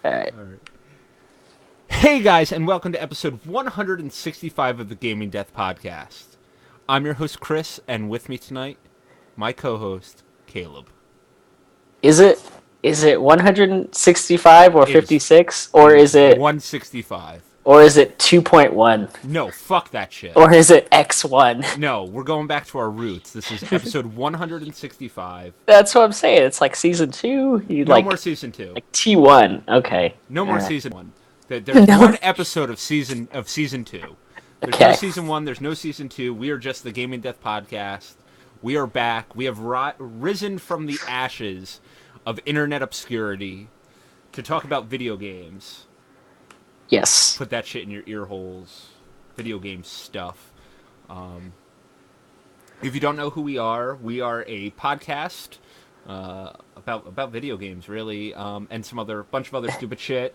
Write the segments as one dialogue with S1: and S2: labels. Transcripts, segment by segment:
S1: All right.
S2: Hey guys, and welcome to episode 165 of the Gaming Death Podcast. I'm your host Chris, and with me tonight, my co-host Caleb.
S1: Is it 165 or
S2: It is-
S1: 56 or is it
S2: 165?
S1: 2.1
S2: No, fuck that shit.
S1: or is it X1?
S2: No, we're going back to our roots. This is episode 165.
S1: That's what I'm saying. It's like season 2.
S2: No more season 2.
S1: Like T1. Okay.
S2: No more
S1: All right.
S2: season 1. There's
S1: No.
S2: one episode of season 2. There's
S1: Okay.
S2: no season 1. There's no season 2. We are just the Gaming Death Podcast. We are back. We have risen from the ashes of internet obscurity to talk about video games.
S1: Yes.
S2: Put that shit in your ear holes. Video game stuff. If you don't know who we are a podcast about video games, really, and some bunch of other stupid shit.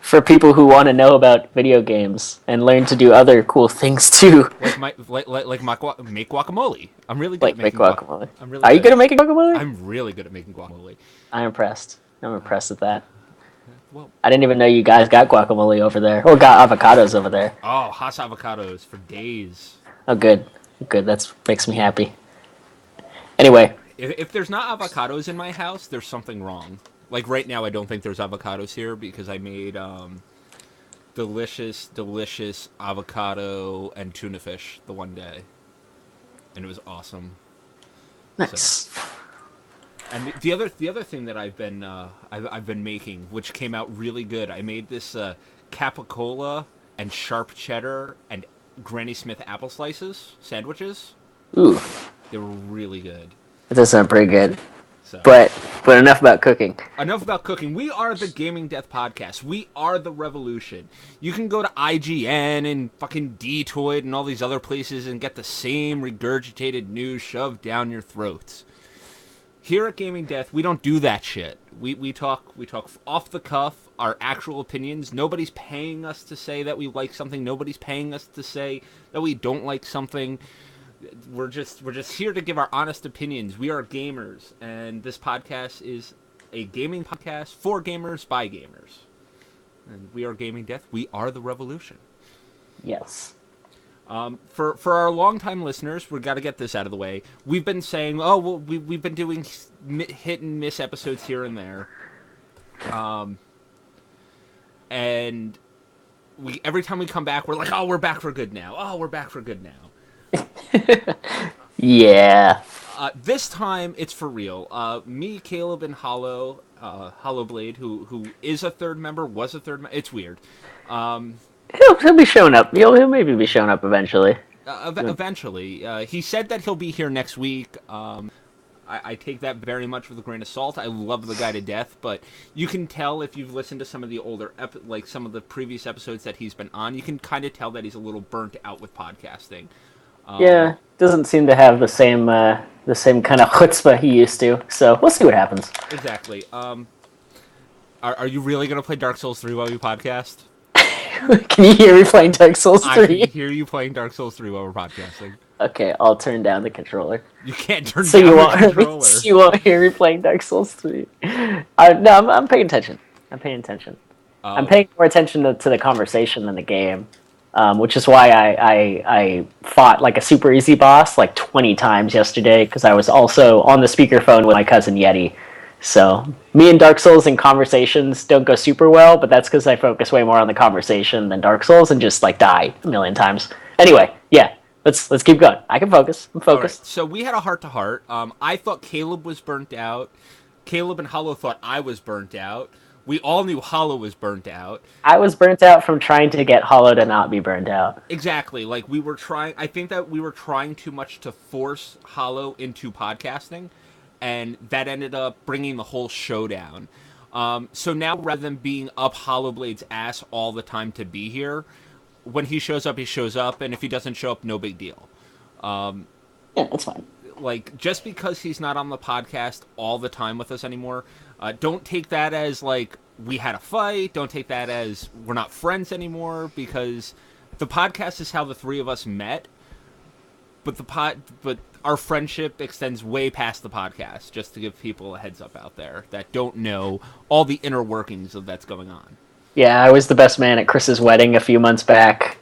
S1: For people who want to know about video games and learn to do other cool things too.
S2: Make guacamole. I'm really good
S1: Like
S2: at
S1: make
S2: making
S1: guacamole.
S2: I'm really
S1: Are you good at making guacamole?
S2: I'm really good at making guacamole.
S1: I'm impressed. I'm impressed with that.
S2: Well,
S1: I didn't even know you guys got guacamole over there. Or got avocados over there.
S2: oh, Haas avocados for days.
S1: Oh, good. Good. That makes me happy. Anyway.
S2: If there's not avocados in my house, there's something wrong. Like right now, I don't think there's avocados here because I made delicious avocado and tuna fish the one day, and it was awesome.
S1: Nice.
S2: So, and the other thing that I've been making, which came out really good, I made this capicola and sharp cheddar and Granny Smith apple slices sandwiches.
S1: Ooh,
S2: They were really good.
S1: that does sound pretty good.
S2: So.
S1: But enough about cooking.
S2: Enough about cooking. We are the Gaming Death Podcast. We are the revolution. You can go to IGN and fucking Dtoid and all these other places and get the same regurgitated news shoved down your throats. Here at Gaming Death, we don't do that shit. We talk off the cuff, our actual opinions. Nobody's paying us to say that we like something. Nobody's paying us to say that we don't like something. We're just here to give our honest opinions. We are gamers, and this podcast is a gaming podcast for gamers by gamers. And we are Gaming Death. We are the revolution.
S1: Yes.
S2: For our longtime listeners, we've got to get this out of the way. We've been saying, oh, well, we've been doing hit and miss episodes here and there. And every time we come back, we're like, oh, we're back for good now. Oh, we're back for good now.
S1: Yeah.
S2: This time, it's for real. Me, Caleb, and Hollow Blade, who is a third member, was a third member. It's weird.
S1: He'll be showing up. He'll maybe be showing up eventually.
S2: Eventually. He said that he'll be here next week. I take that very much with a grain of salt. I love the guy to death, but you can tell if you've listened to some of the older, like some of the previous episodes that he's been on, you can kind of tell that he's a little burnt out with podcasting.
S1: Yeah, doesn't seem to have the same kind of chutzpah he used to. So we'll see what happens.
S2: Exactly. Are you really going to play Dark Souls 3 while we podcast?
S1: Can you hear me playing Dark Souls 3?
S2: I can hear you playing Dark Souls 3 while we're podcasting.
S1: Okay, I'll turn down the controller.
S2: You can't turn
S1: So
S2: down
S1: you
S2: the
S1: won't,
S2: controller.
S1: so you won't hear me playing Dark Souls 3. No, I'm paying attention. I'm paying more attention to the conversation than the game, which is why I fought like a super easy boss like 20 times yesterday, because I was also on the speakerphone with my cousin Yeti. So me and Dark Souls and conversations don't go super well, but that's because I focus way more on the conversation than Dark Souls and just like die a million times. Anyway, yeah. Let's keep going. I can focus. I'm focused.
S2: Right, so we had a heart-to-heart. I thought Caleb was burnt out. Caleb and Hollow thought I was burnt out. We all knew Hollow was burnt out.
S1: I was burnt out from trying to get Hollow to not be burnt out.
S2: Exactly. Like, we were trying... I think that we were trying too much to force Hollow into podcasting, and that ended up bringing the whole show down. So now, rather than being up Hollowblade's ass all the time to be here... When he shows up, and if he doesn't show up, no big deal.
S1: Yeah, that's fine.
S2: Like, just because he's not on the podcast all the time with us anymore, don't take that as, like, we had a fight. Don't take that as we're not friends anymore, because the podcast is how the three of us met. But our friendship extends way past the podcast, just to give people a heads up out there that don't know all the inner workings of that's going on.
S1: Yeah, I was the best man at Chris's wedding a few months back.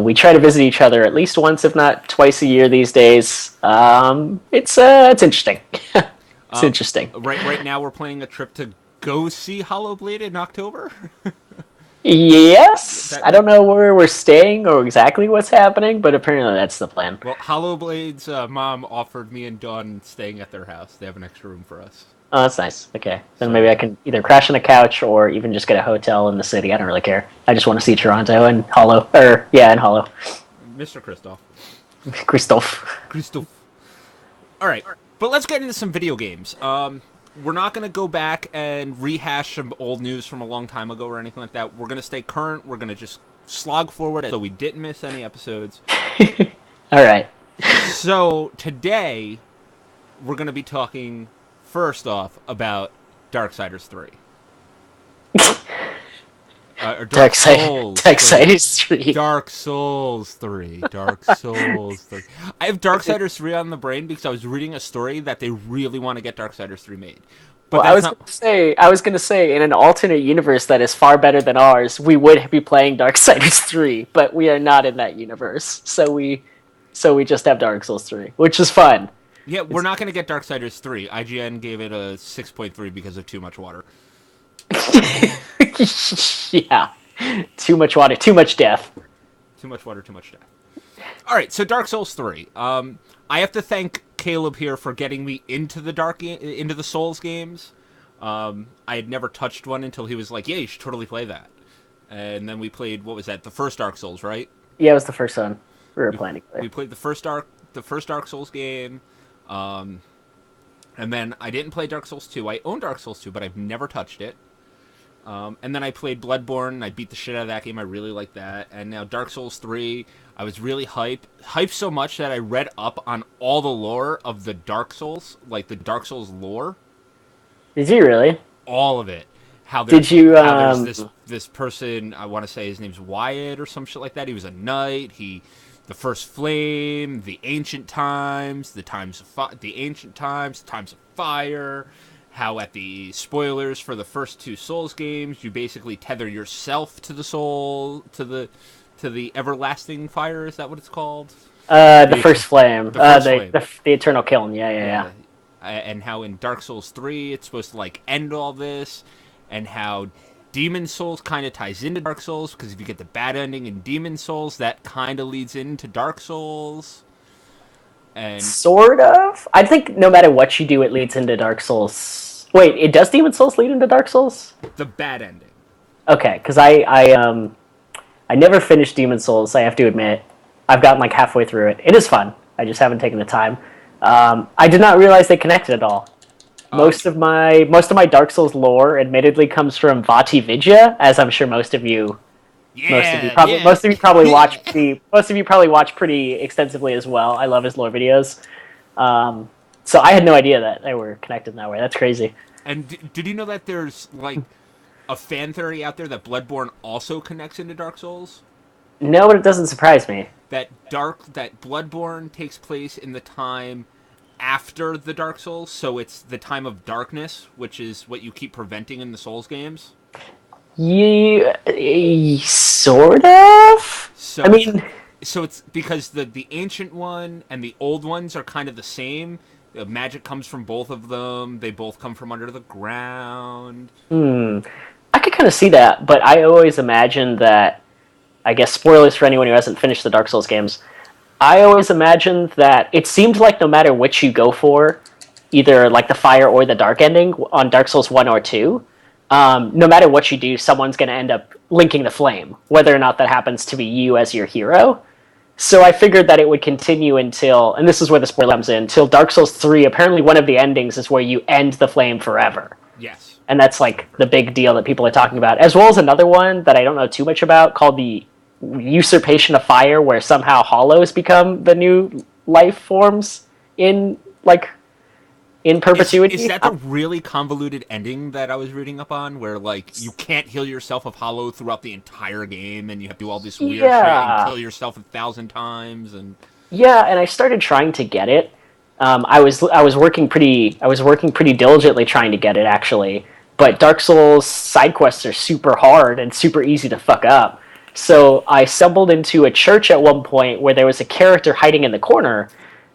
S1: We try to visit each other at least once, if not twice a year these days. It's interesting. It's interesting.
S2: Right now, we're planning a trip to go see Hollow Blade in October.
S1: Yes, I don't know where we're staying or exactly what's happening, but apparently that's the plan.
S2: Well, Hollow Blade's mom offered me and Dawn staying at their house. They have an extra room for us.
S1: Oh, that's nice. Okay, then maybe I can either crash on a couch or even just get a hotel in the city. I don't really care. I just want to see Toronto and Hollow, and Hollow.
S2: Mr. Christoph.
S1: Christoph.
S2: All right, but let's get into some video games. We're not going to go back and rehash some old news from a long time ago or anything like that. We're going to stay current. We're going to just slog forward so we didn't miss any episodes.
S1: All right.
S2: So today, we're going to be talking first off about Darksiders 3.
S1: Darksiders 3.
S2: Dark Souls 3. Dark Souls 3. I have Darksiders 3 on the brain because I was reading a story that they really want to get Darksiders 3 made. But
S1: well, I was gonna say, in an alternate universe that is far better than ours, we would be playing Darksiders 3, but we are not in that universe. So we just have Dark Souls 3, which is fun.
S2: Yeah, we're not going to get Darksiders 3. IGN gave it a 6.3 because of too much water.
S1: Yeah. Too much water, too much death.
S2: Too much water, too much death. All right, so Dark Souls 3. I have to thank Kaleb here for getting me into the Souls games. I had never touched one until he was like, "Yeah, you should totally play that." And then we played, what was that? The first Dark Souls, right?
S1: Yeah, it was the first one we were planning.
S2: We played the first Dark Souls game. And then I didn't play Dark Souls 2. I own Dark Souls 2, but I've never touched it. And then I played Bloodborne. I beat the shit out of that game. I really liked that. And now Dark Souls 3, I was really hyped so much that I read up on all the lore of the Dark Souls, like the Dark Souls lore.
S1: Did you really?
S2: All of it. How
S1: there's
S2: this person, I want to say his name's Wyatt or some shit like that. He was a knight. The first flame, the ancient times, the times of fire, how at the spoilers for the first two Souls games, you basically tether yourself to the soul, to the everlasting fire. Is that what it's called?
S1: The first flame. The eternal kiln. Yeah.
S2: And how in Dark Souls 3 it's supposed to like end all this, and how Demon Souls kind of ties into Dark Souls, because if you get the bad ending in Demon Souls, that kind of leads into Dark Souls. And
S1: sort of. I think no matter what you do, it leads into Dark Souls. Wait, does Demon Souls lead into Dark Souls?
S2: The bad ending.
S1: Okay, because I never finished Demon Souls. I have to admit, I've gotten like halfway through it. It is fun. I just haven't taken the time. I did not realize they connected at all. Most of my Dark Souls lore, admittedly, comes from Vati Vidya, as I'm sure most of you probably watch pretty extensively as well. I love his lore videos. So I had no idea that they were connected in that way. That's crazy.
S2: And did you know that there's like a fan theory out there that Bloodborne also connects into Dark Souls?
S1: No, but it doesn't surprise me.
S2: That Bloodborne takes place in the time after the Dark Souls, so it's the time of darkness, which is what you keep preventing in the Souls games.
S1: Yeah, sort of.
S2: So it's because the ancient one and the old ones are kind of the same. The magic comes from both of them. They both come from under the ground.
S1: I could kind of see that, but I always imagined that. I guess spoilers for anyone who hasn't finished the Dark Souls games. I always imagined that it seemed like no matter which you go for, either like the fire or the dark ending on Dark Souls 1 or 2, no matter what you do, someone's going to end up linking the flame, whether or not that happens to be you as your hero. So I figured that it would continue until, and this is where the spoiler comes in, until Dark Souls 3, apparently one of the endings is where you end the flame forever.
S2: Yes.
S1: And that's like the big deal that people are talking about, as well as another one that I don't know too much about called the Usurpation of Fire, where somehow hollows become the new life forms in perpetuity.
S2: Is that the really convoluted ending that I was reading up on, where like you can't heal yourself of hollow throughout the entire game, and you have to do all this weird shit and kill yourself 1,000 times? And
S1: yeah, and I started trying to get it, I was working pretty diligently trying to get it actually. But Dark Souls side quests are super hard and super easy to fuck up. So I stumbled into a church at one point where there was a character hiding in the corner,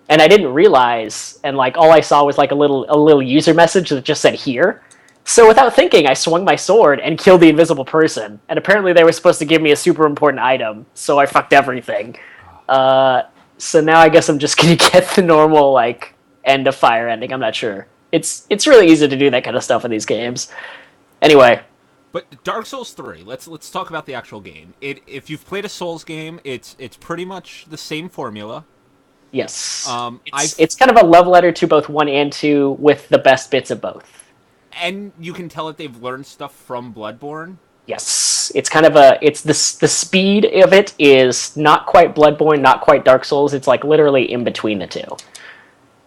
S1: and I didn't realize. And like all I saw was like a little user message that just said here. So without thinking, I swung my sword and killed the invisible person. And apparently they were supposed to give me a super important item, so I fucked everything. So now I guess I'm just gonna get the normal like end of fire ending. I'm not sure. It's really easy to do that kind of stuff in these games. Anyway,
S2: But Dark Souls 3, let's talk about the actual game. If you've played a Souls game, it's pretty much the same formula.
S1: yes,
S2: I've
S1: it's kind of a love letter to both 1 and 2 with the best bits of both.
S2: and you can tell that they've learned stuff from Bloodborne.
S1: Yes, it's kind of the speed of it is not quite Bloodborne, not quite Dark Souls. It's like literally in between the two,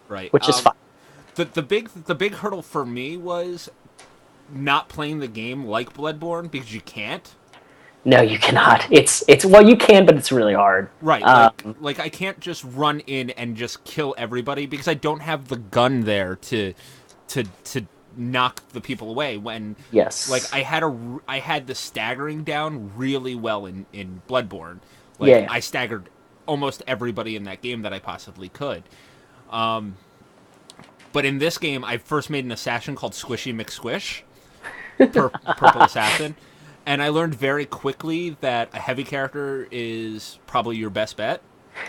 S2: Right.
S1: which is fine.
S2: The big hurdle for me was not playing the game like Bloodborne because you can't.
S1: No, you cannot. It's well, you can, but it's really hard.
S2: Right. Like I can't just run in and just kill everybody because I don't have the gun there to knock the people away. When
S1: Yes,
S2: like I had the staggering down really well in Bloodborne. Like
S1: Yeah.
S2: I staggered almost everybody in that game that I possibly could. But in this game, I first made an assassin called Squishy McSquish, Purple Assassin, and I learned very quickly that a heavy character is probably your best bet.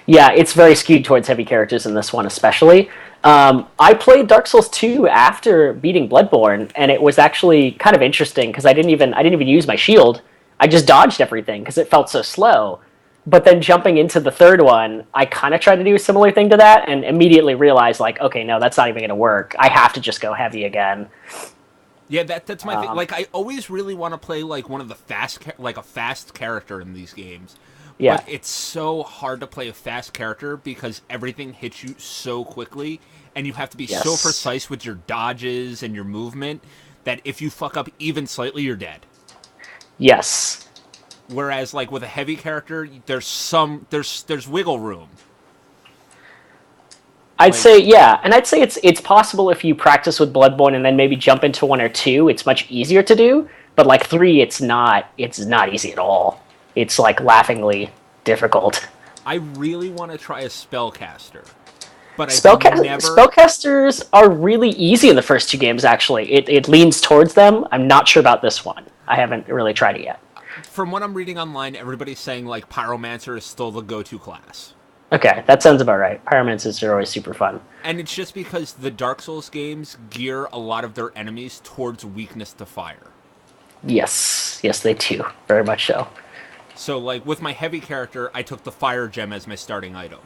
S1: Yeah, it's very skewed towards heavy characters in this one, especially. I played Dark Souls 2 after beating Bloodborne, and it was actually kind of interesting because I didn't even use my shield. I just dodged everything because it felt so slow. But then jumping into the third one, I kind of tried to do a similar thing to that, and immediately realized like, okay, no, that's not even going to work. I have to just go heavy again.
S2: Yeah, that's my thing. Like I always really want to play like one of the like a fast character in these games.
S1: Yeah.
S2: But it's so hard to play a fast character because everything hits you so quickly, and you have to be so
S1: Yes.
S2: precise with your dodges and your movement that if you fuck up even slightly, you're dead.
S1: Yes.
S2: Whereas, like with a heavy character, there's wiggle room.
S1: I'd
S2: Like-
S1: say yeah, and I'd say it's possible if you practice with Bloodborne and then maybe jump into 1 or 2. It's much easier to do, but like 3, it's not easy at all. It's like laughingly difficult.
S2: I really want to try a spellcaster, but I've never.
S1: Spellcasters are really easy in the first 2 games. Actually, it leans towards them. I'm not sure about this one. I haven't really tried it yet.
S2: From what I'm reading online, everybody's saying like Pyromancer is still the go-to class.
S1: Okay, that sounds about right. Pyromancers are always super fun.
S2: And it's just because the Dark Souls games gear a lot of their enemies towards weakness to fire.
S1: Yes, they do. Very much so.
S2: So, like, with my heavy character, I took the fire gem as my starting item.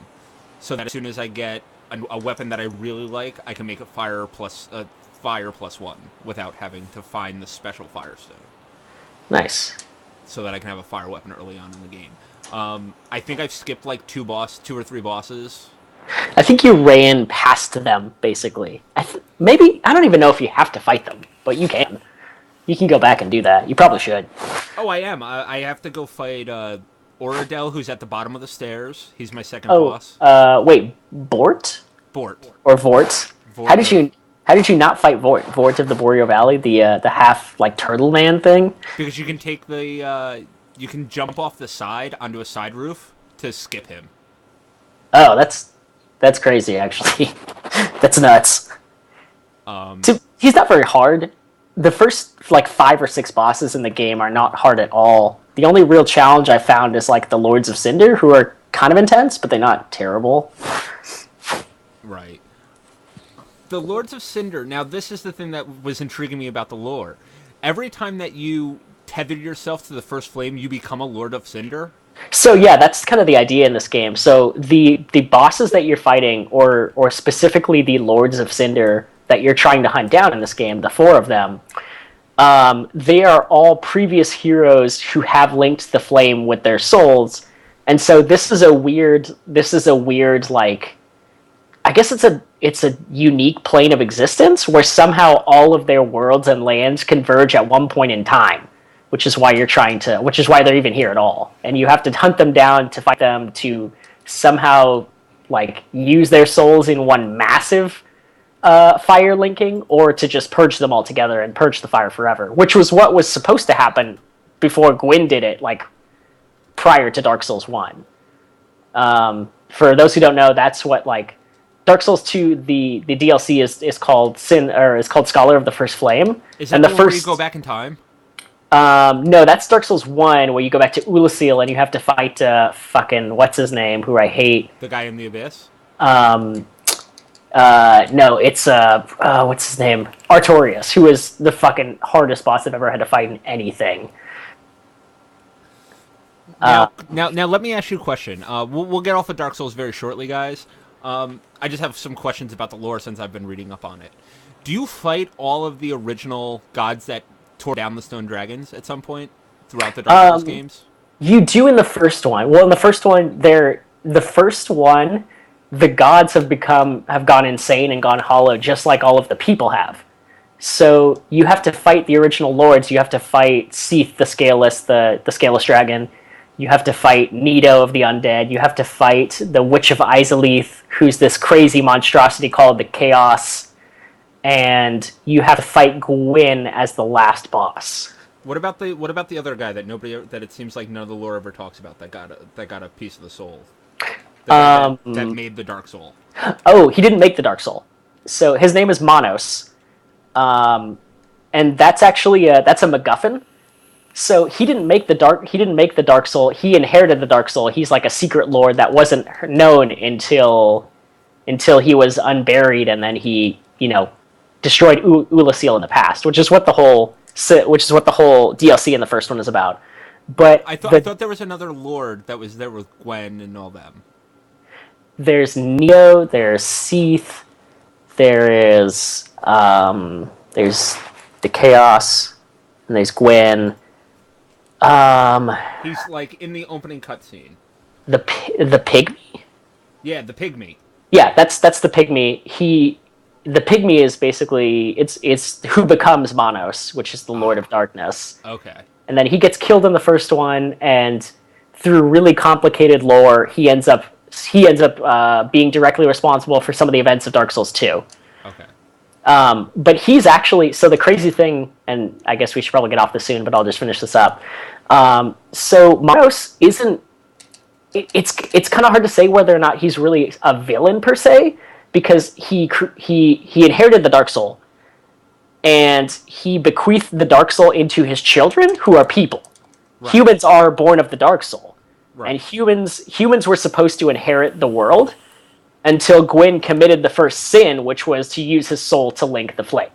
S2: So that as soon as I get a weapon that I really like, I can make it fire plus 1 without having to find the special firestone.
S1: Nice.
S2: So that I can have a fire weapon early on in the game. I think I've skipped like 2 or 3 bosses.
S1: I think you ran past them, basically. Maybe, I don't even know if you have to fight them, but you can. You can go back and do that. You probably should.
S2: Oh, I am. I have to go fight Oradell, who's at the bottom of the stairs. He's my second boss.
S1: Wait, Bort?
S2: Bort.
S1: Or Vort?
S2: Vort.
S1: How did you not fight Vort? Vort of the Boreal Valley, the half like turtle man thing?
S2: Because you can take you can jump off the side onto a side roof to skip him.
S1: Oh, that's crazy. Actually, that's nuts. He's not very hard. The first like 5 or 6 bosses in the game are not hard at all. The only real challenge I found is like the Lords of Cinder, who are kind of intense, but they're not terrible.
S2: Right. The Lords of Cinder. Now, this is the thing that was intriguing me about the lore. Every time that you tether yourself to the first flame, you become a Lord of Cinder.
S1: So yeah, that's kind of the idea in this game. So the bosses that you're fighting, or specifically the Lords of Cinder that you're trying to hunt down in this game, the 4 of them, they are all previous heroes who have linked the flame with their souls, and so this is a weird like, I guess it's a unique plane of existence where somehow all of their worlds and lands converge at one point in time, which is why they're even here at all, and you have to hunt them down to fight them to somehow like use their souls in one massive fire linking, or to just purge them all together and purge the fire forever, which was what was supposed to happen before Gwyn did it, like prior to Dark Souls 1. For those who don't know, that's what like Dark Souls 2, the DLC is called is called Scholar of the First Flame.
S2: Is that the one where you go back in time?
S1: No, that's Dark Souls 1, where you go back to Ulasil and you have to fight fucking what's his name, who I hate.
S2: The guy in the abyss.
S1: No, it's what's his name? Artorias, who is the fucking hardest boss I've ever had to fight in anything.
S2: Now, let me ask you a question. We'll get off of Dark Souls very shortly, guys. I just have some questions about the lore since I've been reading up on it. Do you fight all of the original gods that tore down the stone dragons at some point throughout the Dark Souls games?
S1: You do in the first one. Well, in the first one, the gods have gone insane and gone hollow, just like all of the people have. So you have to fight the original lords. You have to fight Seath the Scaleless, the Scaleless dragon. You have to fight Nito of the Undead. You have to fight the Witch of Izalith, who's this crazy monstrosity called the Chaos. And you have to fight Gwyn as the last boss.
S2: What about the other guy that it seems like none of the lore ever talks about, that got a piece of the soul? That made the Dark Soul.
S1: Oh, he didn't make the Dark Soul. So his name is Manos. And that's actually that's a MacGuffin. So he didn't make the Dark Soul. He inherited the Dark Soul. He's like a secret lord that wasn't known until he was unburied, and then he, destroyed Ulasil in the past, which is what the whole DLC in the first one is about. But
S2: I thought there was another lord that was there with Gwen and all them.
S1: There's Neo, there's Seath, there's the Chaos, and there's Gwen.
S2: He's like in the opening cutscene.
S1: The pygmy?
S2: Yeah, the pygmy.
S1: Yeah, that's the pygmy. The pygmy is basically it's who becomes Manos, which is the Lord of Darkness.
S2: Okay.
S1: And then he gets killed in the first one, and through really complicated lore, he ends up being directly responsible for some of the events of Dark Souls 2.
S2: Okay.
S1: But he's actually, so the crazy thing, and I guess we should probably get off this soon, but I'll just finish this up. So Manos isn't, it's kind of hard to say whether or not he's really a villain per se, because he inherited the Dark Soul, and he bequeathed the Dark Soul into his children, who are people. Right. Humans are born of the Dark Soul. Right. And humans were supposed to inherit the world until Gwyn committed the first sin, which was to use his soul to link the flame.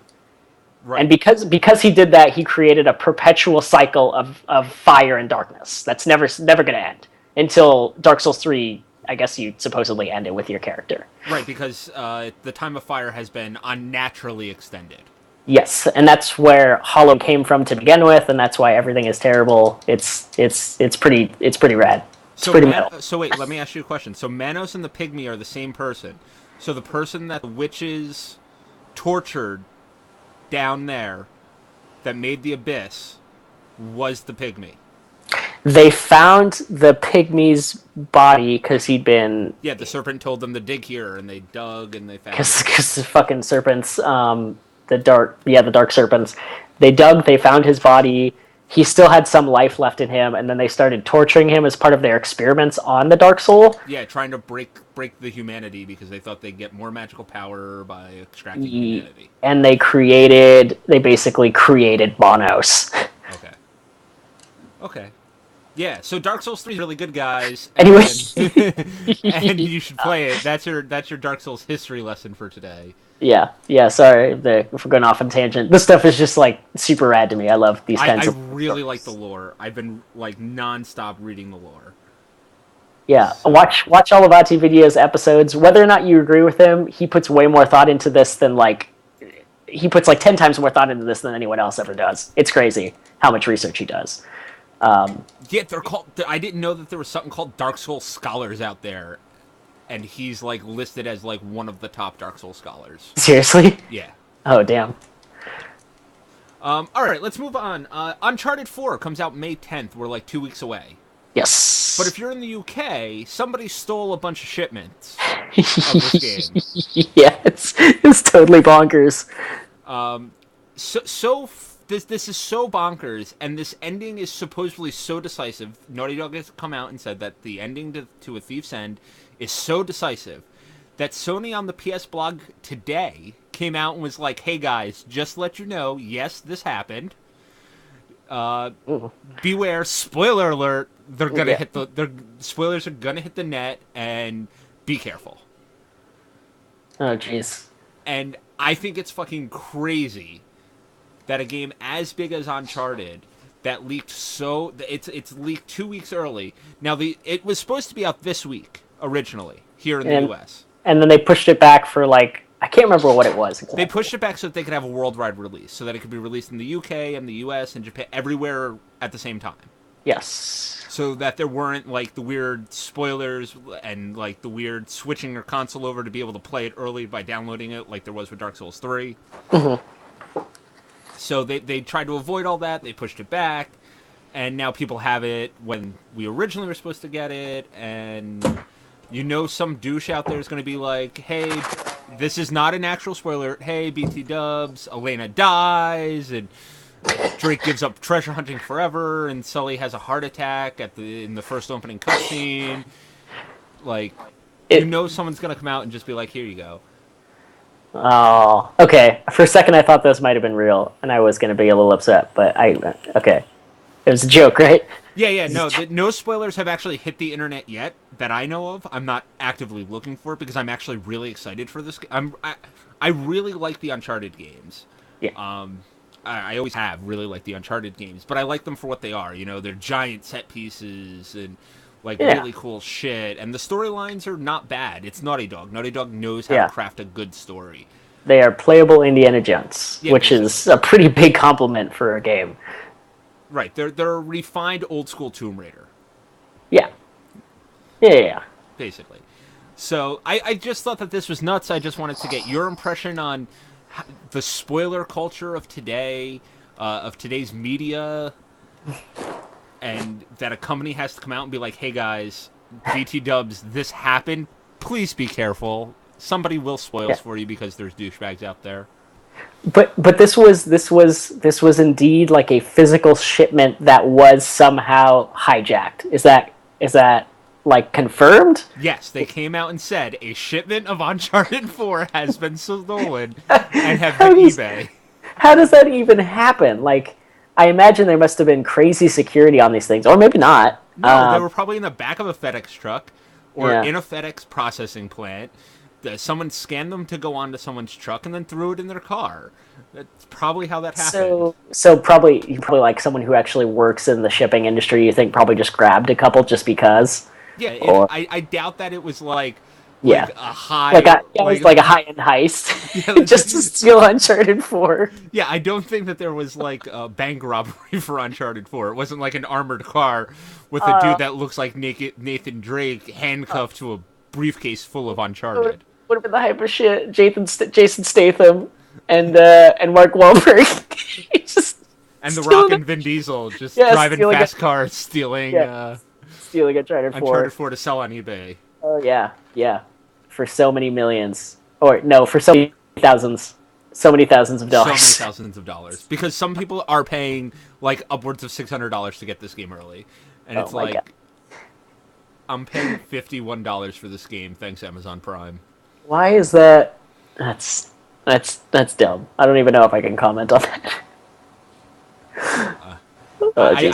S1: Right. And because he did that, he created a perpetual cycle of fire and darkness that's never going to end until Dark Souls 3. I guess you supposedly end it with your character.
S2: Right, because the time of fire has been unnaturally extended.
S1: Yes, and that's where Hollow came from to begin with, and that's why everything is terrible. It's pretty rad. It's pretty metal.
S2: So wait, let me ask you a question. So Manos and the pygmy are the same person. So the person that the witches tortured down there that made the abyss was the pygmy.
S1: They found the pygmy's body because he'd been...
S2: Yeah, the serpent told them to dig here, and they dug, and they found...
S1: Because the fucking serpents, the dark serpents. They dug, they found his body. He still had some life left in him, and then they started torturing him as part of their experiments on the Dark Soul.
S2: Yeah, trying to break the humanity because they thought they'd get more magical power by extracting humanity. And
S1: they basically created Manos.
S2: Okay. Yeah, so Dark Souls 3 is really good, guys.
S1: Anyway.
S2: And you should play it. That's your Dark Souls history lesson for today.
S1: Yeah, sorry for going off on tangent. This stuff is just, like, super rad to me. I love these kinds of...
S2: I really like the lore. I've been, like, non-stop reading the lore.
S1: Yeah, watch all of Ati Video's episodes. Whether or not you agree with him, he puts way more thought into this than, like... He puts, like, 10 times more thought into this than anyone else ever does. It's crazy how much research he does.
S2: Yeah, they're called... I didn't know that there was something called Dark Souls scholars out there. And he's, like, listed as, like, one of the top Dark Souls scholars.
S1: Seriously?
S2: Yeah.
S1: Oh, damn.
S2: Alright, let's move on. Uncharted 4 comes out May 10th. We're, like, 2 weeks away.
S1: Yes.
S2: But if you're in the UK, somebody stole a bunch of shipments of this game.
S1: Yeah, it's totally bonkers.
S2: This is so bonkers, and this ending is supposedly so decisive. Naughty Dog has come out and said that the ending to A Thief's End is so decisive that Sony on the PS blog today came out and was like, "Hey guys, just to let you know, yes, this happened. Beware, spoiler alert! They're gonna hit the spoilers are gonna hit the net, and be careful."
S1: Oh jeez.
S2: And I think it's fucking crazy that a game as big as Uncharted that leaked it's leaked 2 weeks early. Now it was supposed to be out this week originally here in the US.
S1: And then they pushed it back for like I can't remember what it was. Exactly.
S2: They pushed it back so that they could have a worldwide release, so that it could be released in the UK and the US and Japan, everywhere at the same time.
S1: Yes.
S2: So that there weren't like the weird spoilers and like the weird switching your console over to be able to play it early by downloading it, like there was with Dark Souls 3. Mm-hmm. So they tried to avoid all that. They pushed it back, and now people have it when we originally were supposed to get it. And some douche out there is going to be like, "Hey, this is not an actual spoiler. Hey, BT Dubs, Elena dies, and Drake gives up treasure hunting forever, and Sully has a heart attack in the first opening cutscene." Like, someone's going to come out and just be like, "Here you go."
S1: Oh, okay. For a second, I thought those might have been real, and I was going to be a little upset. But okay, it was a joke, right?
S2: Yeah. No spoilers have actually hit the internet yet that I know of. I'm not actively looking for it because I'm actually really excited for this. I really like the Uncharted games.
S1: Yeah.
S2: I always have really liked the Uncharted games, but I like them for what they are. They're giant set pieces and really cool shit, and the storylines are not bad. It's Naughty Dog. Naughty Dog knows how to craft a good story.
S1: They are playable Indiana Jones, which is a pretty big compliment for a game.
S2: Right, they're a refined old school Tomb Raider.
S1: Yeah.
S2: Basically. So I just thought that this was nuts. I just wanted to get your impression on the spoiler culture of today, of today's media. And that a company has to come out and be like, "Hey guys, BT Dubs, this happened. Please be careful. Somebody will spoils for you because there's douchebags out there."
S1: But this was indeed like a physical shipment that was somehow hijacked. Is that like confirmed?
S2: Yes, they came out and said a shipment of Uncharted 4 has been stolen and have been eBay.
S1: How does that even happen? Like, I imagine there must have been crazy security on these things, or maybe not.
S2: No, they were probably in the back of a FedEx truck or in a FedEx processing plant. Someone scanned them to go onto someone's truck and then threw it in their car. That's probably how that happened.
S1: So probably like someone who actually works in the shipping industry, you think probably just grabbed a couple just because?
S2: Yeah, I doubt that it was like a high...
S1: like a high-end heist, just to steal Uncharted 4.
S2: Yeah, I don't think that there was like a bank robbery for Uncharted 4. It wasn't like an armored car with a dude that looks like Nathan Drake handcuffed to a briefcase full of Uncharted.
S1: Would have been the hype of shit. Jason Statham and Mark Wahlberg.
S2: And The Rock and Vin Diesel just driving fast cars, stealing
S1: Uncharted 4.
S2: Uncharted 4 to sell on eBay.
S1: Oh yeah. For so many millions. Or no, for so many thousands. So many thousands of dollars.
S2: So many thousands of dollars. Because some people are paying like upwards of $600 to get this game early. And it's like, God. I'm paying $51 for this game, thanks Amazon Prime.
S1: Why is that? That's dumb. I don't even know if I can comment on that.
S2: I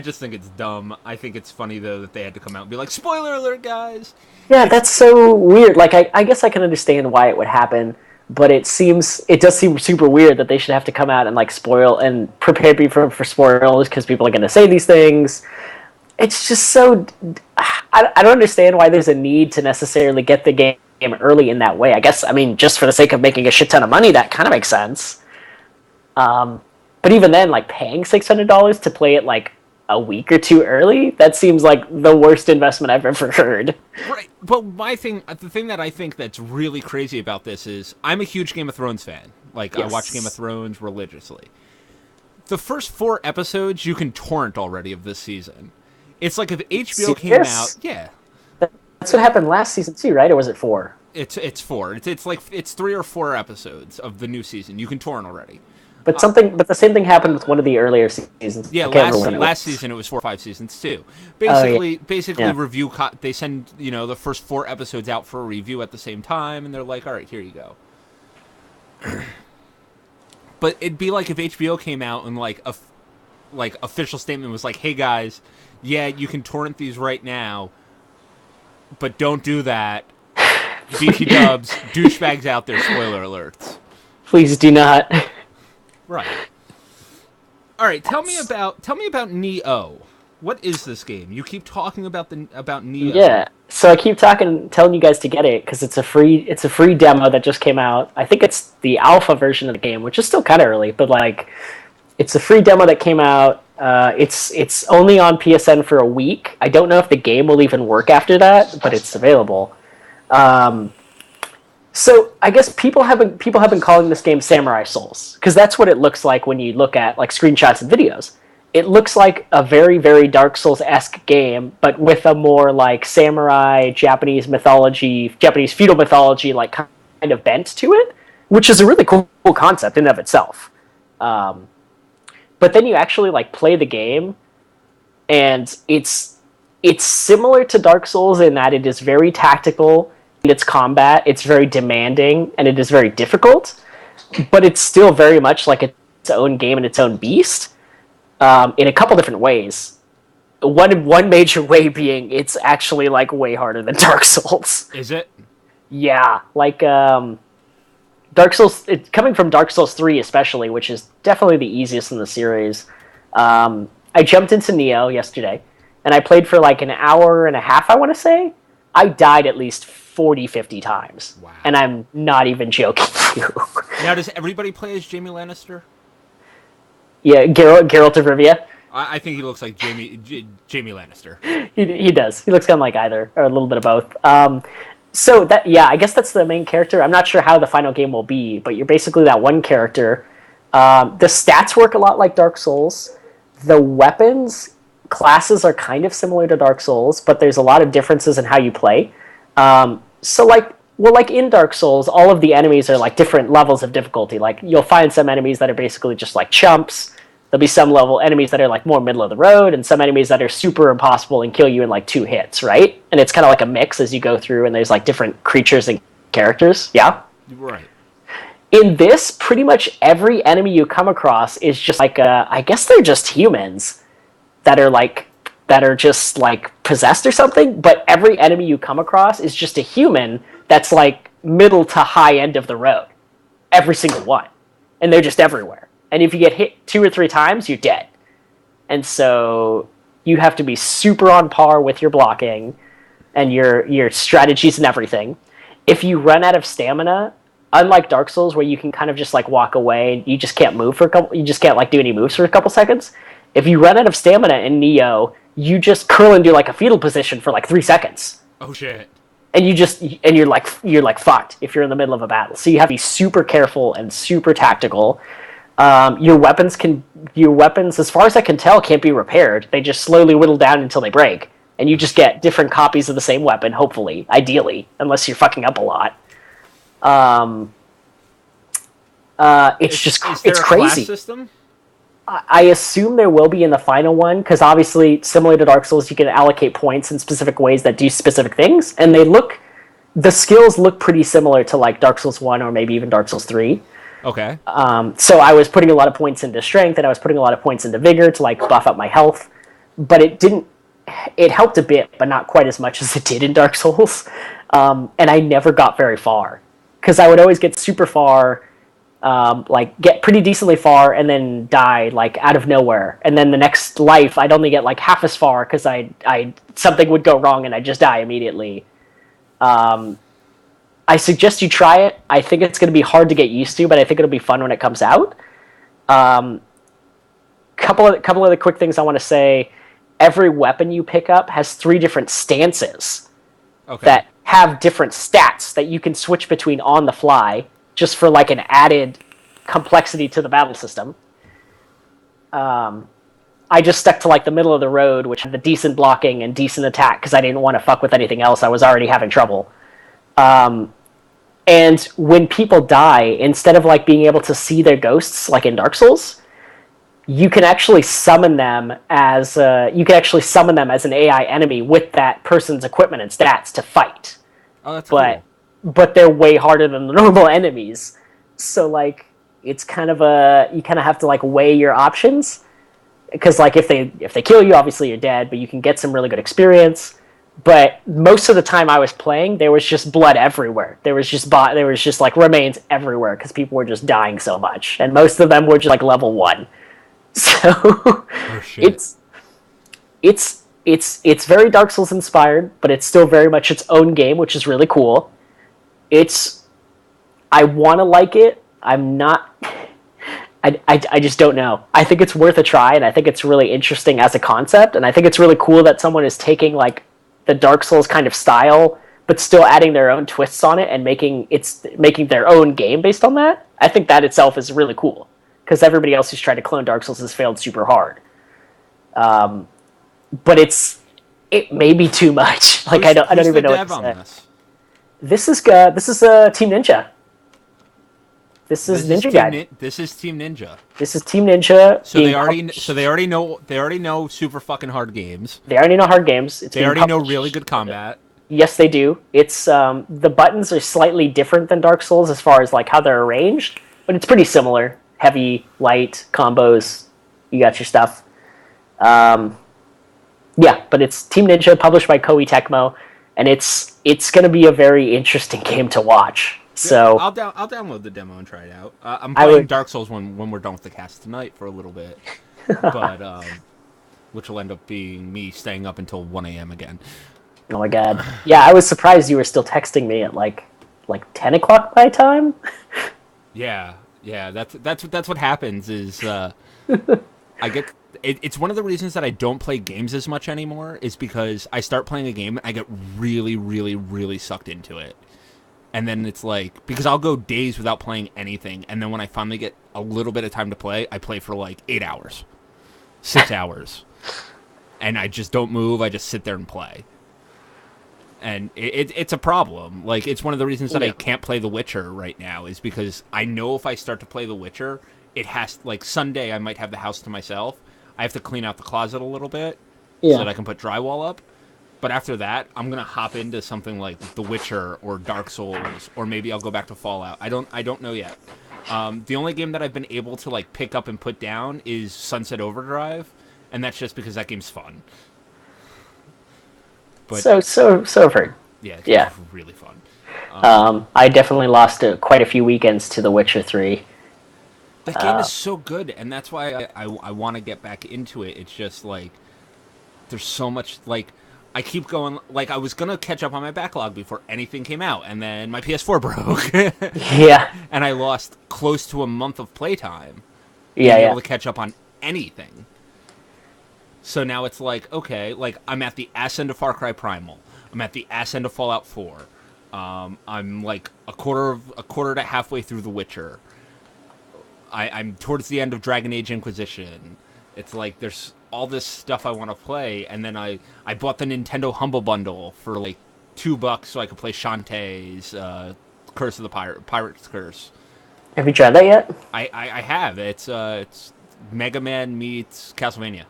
S2: just think it's dumb. I think it's funny though that they had to come out and be like, "Spoiler alert, guys!"
S1: Yeah, that's so weird. Like, I guess I can understand why it would happen, but it does seem super weird that they should have to come out and like spoil and prepare people for spoilers because people are going to say these things. It's just so... I don't understand why there's a need to necessarily get the game early in that way. I guess, just for the sake of making a shit ton of money, that kind of makes sense. But even then, like, paying $600 to play it, like, a week or two early, that seems like the worst investment I've ever heard.
S2: Right, but the thing that I think that's really crazy about this is, I'm a huge Game of Thrones fan. Like, yes. I watch Game of Thrones religiously. The first 4 episodes you can torrent already of this season. It's like if HBO came out, yeah.
S1: That's what happened last season too, right? Or was it 4?
S2: It's 4. It's 3 or 4 episodes of the new season. You can torrent already.
S1: But the same thing happened with one of the earlier seasons.
S2: Yeah, last season it was 4 or 5 seasons too. Basically, review. They send the first 4 episodes out for a review at the same time, and they're like, "All right, here you go." But it'd be like if HBO came out and like official statement was like, "Hey guys, yeah, you can torrent these right now, but don't do that." BT dubs, douchebags out there. Spoiler alerts.
S1: Please do not.
S2: Right. All right. Tell me about Neo. What is this game? You keep talking about Neo.
S1: Yeah. So I keep telling you guys to get it because it's a free demo that just came out. I think it's the alpha version of the game, which is still kind of early, but like, it's a free demo that came out. It's only on PSN for a week. I don't know if the game will even work after that, but it's available. So I guess people have been calling this game Samurai Souls because that's what it looks like when you look at like screenshots and videos. It looks like a very, very Dark Souls-esque game, but with a more like samurai, Japanese feudal mythology, like kind of bent to it, which is a really cool concept in and of itself. But then you actually like play the game, and it's similar to Dark Souls in that it is very tactical. Its combat, it's very demanding, and it is very difficult, but it's still very much like its own game and its own beast, in a couple different ways. One major way being it's actually like way harder than Dark Souls.
S2: Is it?
S1: Yeah, like Dark Souls. Coming from Dark Souls 3 especially, which is definitely the easiest in the series. I jumped into Neo yesterday, and I played for like an hour and a half, I want to say. I died at least 40, 50 times.
S2: Wow. And
S1: I'm not even joking you.
S2: Now, does everybody play as Jaime Lannister?
S1: Yeah, Geralt of Rivia.
S2: I think he looks like Jaime Lannister.
S1: He does. He looks kind of like either, or a little bit of both. So I guess that's the main character. I'm not sure how the final game will be, but you're basically that one character. The stats work a lot like Dark Souls. The weapons classes are kind of similar to Dark Souls, but there's a lot of differences in how you play. So like in Dark Souls, all of the enemies are like different levels of difficulty. Like you'll find some enemies that are basically just like chumps. There'll be some enemies that are like more middle of the road, and some enemies that are super impossible and kill you in like 2 hits, right? And it's kind of like a mix as you go through, and there's like different creatures and characters. Yeah?
S2: Right.
S1: In this, pretty much every enemy you come across is just like I guess they're just humans that are just like possessed or something, but every enemy you come across is just a human that's like middle to high end of the road. Every single one. And they're just everywhere. And if you get hit 2 or 3 times, you're dead. And so you have to be super on par with your blocking and your strategies and everything. If you run out of stamina, unlike Dark Souls where you can kind of just like walk away, you just can't move you just can't like do any moves for a couple seconds. If you run out of stamina in Neo, you just curl into like a fetal position for like 3 seconds.
S2: Oh shit.
S1: And you're like fucked if you're in the middle of a battle. So you have to be super careful and super tactical. Your weapons, as far as I can tell, can't be repaired. They just slowly whittle down until they break. And you just get different copies of the same weapon, hopefully, ideally, unless you're fucking up a lot. It's crazy.
S2: Class system?
S1: I assume there will be in the final one, because obviously, similar to Dark Souls, you can allocate points in specific ways that do specific things, and the skills look pretty similar to like Dark Souls 1 or maybe even Dark Souls 3.
S2: Okay.
S1: So I was putting a lot of points into strength, and I was putting a lot of points into vigor to like buff up my health, but it helped a bit, but not quite as much as it did in Dark Souls, and I never got very far, because I would always get super far, like get pretty decently far and then die like out of nowhere, and then the next life I'd only get like half as far because something would go wrong and I'd just die immediately. I suggest you try it. I think it's going to be hard to get used to, but I think it'll be fun when it comes out. Couple of the quick things I want to say. Every weapon you pick up has 3 different stances that have different stats that you can switch between on the fly, just for like an added complexity to the battle system. I just stuck to like the middle of the road, which had the decent blocking and decent attack because I didn't want to fuck with anything else. I was already having trouble. And when people die, instead of like being able to see their ghosts like in Dark Souls, you can actually summon them as an AI enemy with that person's equipment and stats to fight.
S2: Oh, that's cool.
S1: But they're way harder than the normal enemies. So like it's kind of you kind of have to like weigh your options, because like if they kill you, obviously you're dead, but you can get some really good experience. But most of the time I was playing, there was just blood everywhere. There was just like remains everywhere because people were just dying so much, and most of them were just like level 1. So
S2: oh, shit.
S1: it's very Dark Souls inspired, but it's still very much its own game, which is really cool. I want to like it. I'm not. I just don't know. I think it's worth a try, and I think it's really interesting as a concept, and I think it's really cool that someone is taking like the Dark Souls kind of style, but still adding their own twists on it and making their own game based on that. I think that itself is really cool, because everybody else who's tried to clone Dark Souls has failed super hard. But it may be too much. Like I don't even know what to say. This is Team Ninja. This is Ninja Gaiden.
S2: This is Team Ninja.
S1: This is Team Ninja.
S2: So they already know super fucking hard games.
S1: They already know hard games.
S2: They already know really good combat.
S1: Yes, they do. It's the buttons are slightly different than Dark Souls as far as like how they're arranged, but it's pretty similar. Heavy, light combos. You got your stuff. Yeah, but it's Team Ninja, published by Koei Tecmo, and it's going to be a very interesting game to watch. So
S2: I'll download the demo and try it out. I'm playing Dark Souls when we're done with the cast tonight for a little bit, but which will end up being me staying up until 1 a.m. again.
S1: Oh my god! Yeah, I was surprised you were still texting me at like 10 o'clock my time.
S2: Yeah. That's what happens. Is I get. It's one of the reasons that I don't play games as much anymore, is because I start playing a game and I get really, really, really sucked into it. And then it's like, because I'll go days without playing anything, and then when I finally get a little bit of time to play, I play for like 8 hours, 6 hours. And I just don't move, I just sit there and play. And it's a problem. Like, it's one of the reasons that I can't play The Witcher right now, is because I know if I start to play The Witcher, it has, like, Sunday I might have the house to myself. I have to clean out the closet a little bit so that I can put drywall up. But after that, I'm going to hop into something like The Witcher or Dark Souls, or maybe I'll go back to Fallout. I don't know yet. The only game that I've been able to like pick up and put down is Sunset Overdrive, and that's just because that game's fun. But
S1: so I've heard.
S2: Yeah, it's really fun.
S1: I definitely lost quite a few weekends to The Witcher 3.
S2: That game is so good, and that's why I want to get back into it. It's just like there's so much, like, I keep going, like, I was going to catch up on my backlog before anything came out, and then my PS4 broke.
S1: Yeah.
S2: And I lost close to a month of playtime
S1: being
S2: able to catch up on anything. So now it's like, okay, like, I'm at the ass end of Far Cry Primal. I'm at the ass end of Fallout 4. I'm, like, a quarter to halfway through The Witcher. I'm towards the end of Dragon Age Inquisition. It's like, there's all this stuff I want to play, and then I bought the Nintendo Humble Bundle for like $2 so I could play Shantae's Curse of the Pirate's Curse.
S1: Have you tried that yet?
S2: I have. It's Mega Man meets Castlevania.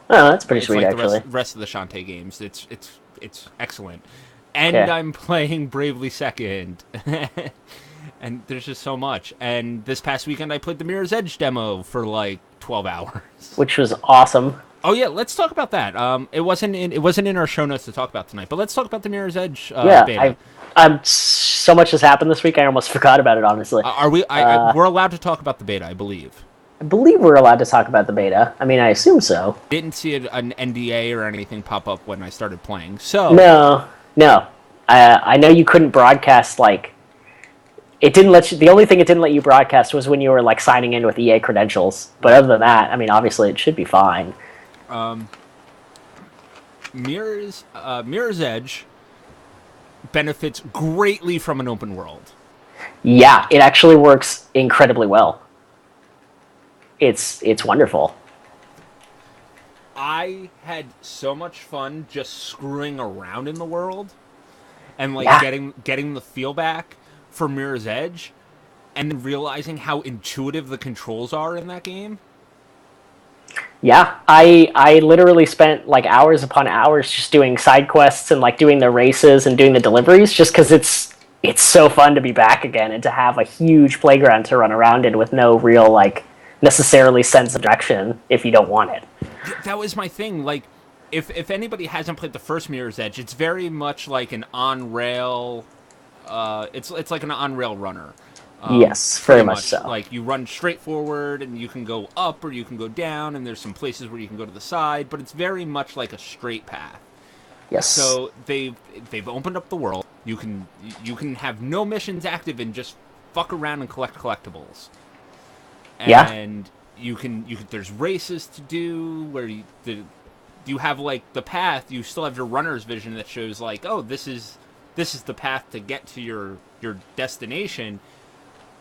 S1: Oh, that's pretty sweet,
S2: like
S1: actually.
S2: The rest of the Shantae games. It's excellent. And I'm playing Bravely Second. And there's just so much. And this past weekend I played the Mirror's Edge demo for like 12 hours.
S1: Which was awesome.
S2: Oh yeah, let's talk about that. It wasn't in our show notes to talk about tonight, but let's talk about the Mirror's Edge beta.
S1: So much has happened this week, I almost forgot about it, honestly.
S2: Are we? We're allowed to talk about the beta, I beve.
S1: I believe we're allowed to talk about the beta. I mean, I assume so.
S2: Didn't see an NDA or anything pop up when I started playing. So
S1: no. I know you couldn't broadcast, like, it didn't let you. The only thing it didn't let you broadcast was when you were like signing in with EA credentials. But other than that, I mean, obviously it should be fine.
S2: Mirror's Edge benefits greatly from an open world.
S1: Yeah, it actually works incredibly well. It's wonderful.
S2: I had so much fun just screwing around in the world and like
S1: Yeah.
S2: getting the feel back for Mirror's Edge, and then realizing how intuitive the controls are in that game.
S1: Yeah, I literally spent like hours upon hours just doing side quests and like doing the races and doing the deliveries just because it's so fun to be back again and to have a huge playground to run around in with no real like necessarily sense of direction if you don't want it.
S2: Yeah, that was my thing. Like, if anybody hasn't played the first Mirror's Edge, it's very much like an on rail. It's like an on rail runner.
S1: Yes, very
S2: Pretty
S1: much
S2: much.
S1: so.
S2: Like you run straight forward, and you can go up or you can go down, and there's some places where you can go to the side, but it's very much like a straight path.
S1: Yes.
S2: So they've opened up the world. You can have no missions active and just fuck around and collect collectibles.
S1: Yeah.
S2: And you can there's races to do where you have like the path. You still have your runner's vision that shows like, oh, this is the path to get to your destination.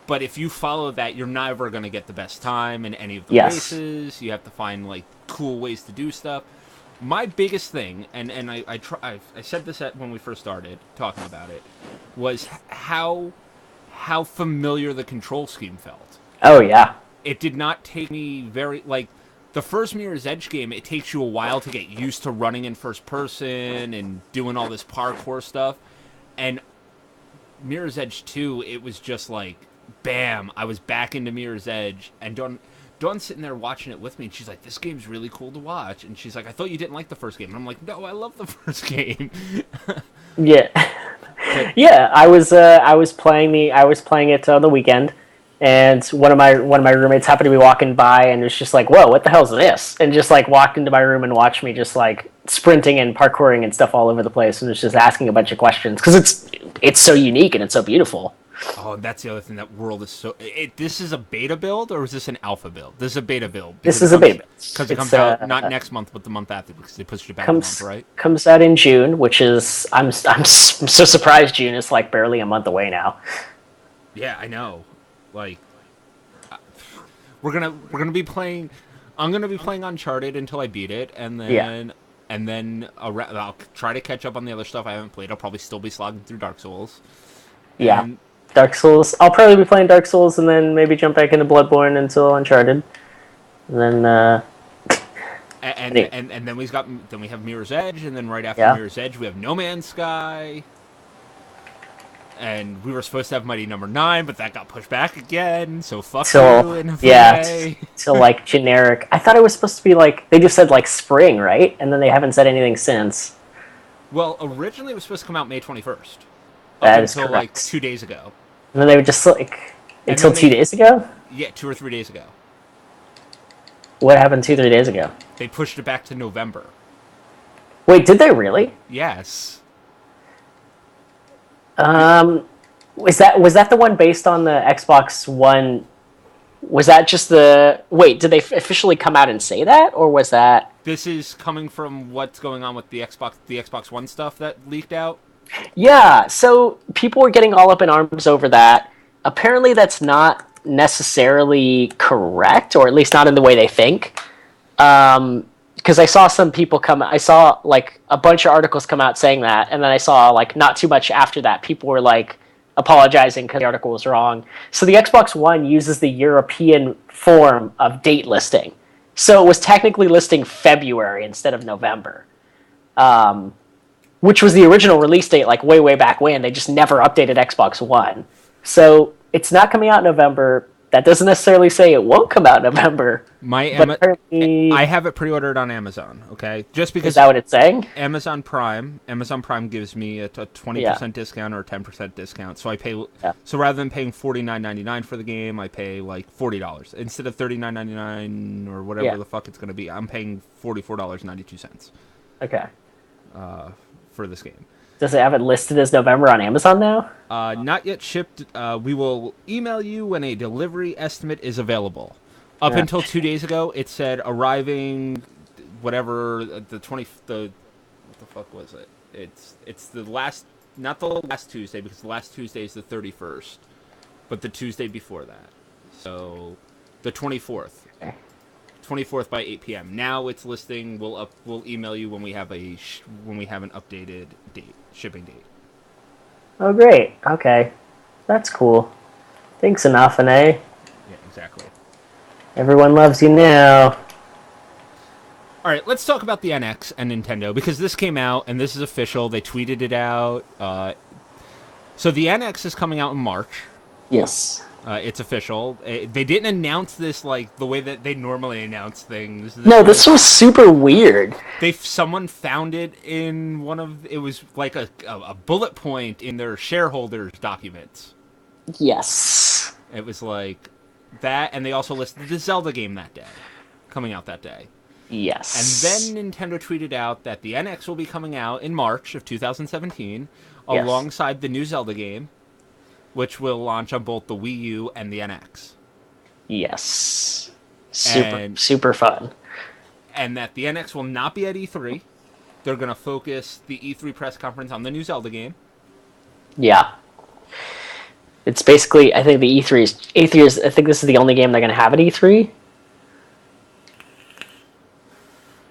S2: But if you follow that, you're never going to get the best time in any of the
S1: Yes.
S2: races. You have to find like cool ways to do stuff. My biggest thing, and I said this when we first started talking about it, was how familiar the control scheme felt.
S1: Oh yeah.
S2: It did not take me very like the first Mirror's Edge game. It takes you a while to get used to running in first person and doing all this parkour stuff. And Mirror's Edge 2, it was just like, bam! I was back into Mirror's Edge, and Dawn's sitting there watching it with me, and she's like, "This game's really cool to watch." And she's like, "I thought you didn't like the first game." And I'm like, "No, I love the first game."
S1: Yeah.
S2: But,
S1: Yeah, I was playing it on the weekend, and one of my roommates happened to be walking by and was just like, "Whoa, what the hell is this?" And just like walked into my room and watched me just like sprinting and parkouring and stuff all over the place, and was just asking a bunch of questions because it's so unique and it's so beautiful.
S2: oh, and that's the other thing. That world is so. This is a beta build, or is this an alpha build? This is a beta build.
S1: This is a beta
S2: because it comes out not next month, but the month after, because they pushed it back a month, right?
S1: Comes out in June, which is I'm so surprised June is like barely a month away now.
S2: Yeah, I know. Like, we're gonna be playing. I'm gonna be playing Uncharted until I beat it, and then
S1: Yeah.
S2: I'll try to catch up on the other stuff I haven't played. I'll probably still be slogging through Dark Souls.
S1: Yeah.
S2: And
S1: Dark Souls. I'll probably be playing Dark Souls and then maybe jump back into Bloodborne until Uncharted. And then
S2: and then we have Mirror's Edge, and then right after Mirror's Edge we have No Man's Sky. And we were supposed to have Mighty Number 9, but that got pushed back again. So fuck you in a way.
S1: So like generic. I thought it was supposed to be like they just said like spring, right? And then they haven't said anything since.
S2: Well, originally it was supposed to come out May 21st.
S1: That is
S2: until
S1: correct.
S2: like 2 days ago.
S1: And then they would just like until 2 days ago.
S2: Yeah, 2 or 3 days ago.
S1: What happened 2-3 days ago?
S2: They pushed it back to November.
S1: Wait, did they really?
S2: Yes.
S1: Was that the one based on the Xbox One? Was that just the wait? Did they officially come out and say that, or was that?
S2: This is coming from what's going on with the Xbox One stuff that leaked out.
S1: Yeah, so people were getting all up in arms over that. Apparently, that's not necessarily correct, or at least not in the way they think. Because I saw some people I saw like a bunch of articles come out saying that, and then I saw like not too much after that, people were like apologizing because the article was wrong. So the Xbox One uses the European form of date listing. So it was technically listing February instead of November. Which was the original release date, like way, way back when. They just never updated Xbox One. So it's not coming out in November. That doesn't necessarily say it won't come out in November.
S2: I have it pre-ordered on Amazon. Okay, just because.
S1: Is that what it's saying?
S2: Amazon Prime gives me a 20% discount or a 10% discount. So I pay. Yeah. So rather than paying $49.99 for the game, I pay like $40 instead of $39.99 or whatever the fuck it's going to be. I'm paying $44.92.
S1: Okay.
S2: For this game.
S1: Does it have it listed as November on Amazon now?
S2: Not yet shipped. We will email you when a delivery estimate is available. Up until 2 days ago, it said arriving, whatever what the fuck was it? It's the last, not the last Tuesday, because the last Tuesday is the 31st, but the Tuesday before that. So, the 24th.
S1: Okay.
S2: 24th by 8 p.m. Now it's listing. We'll email you when we have when we have an updated shipping date.
S1: Oh, great. Okay, that's cool. Thanks, Anafane.
S2: Yeah, exactly.
S1: Everyone loves you now.
S2: All right, let's talk about the NX and Nintendo, because this came out and this is official. They tweeted it out. So the NX is coming out in March.
S1: Yes.
S2: It's official. They didn't announce this like the way that they normally announce things.
S1: This was super weird.
S2: Someone found it in it was like a bullet point in their shareholders' documents.
S1: Yes.
S2: It was like that, and they also listed the Zelda game that day, coming out that day.
S1: Yes.
S2: And then Nintendo tweeted out that the NX will be coming out in March of 2017, alongside the new Zelda game, which will launch on both the Wii U and the NX.
S1: Yes. Super fun.
S2: And that the NX will not be at E3. They're going to focus the E3 press conference on the new Zelda game.
S1: Yeah. It's basically, I think the E3 is, I think this is the only game they're going to have at E3.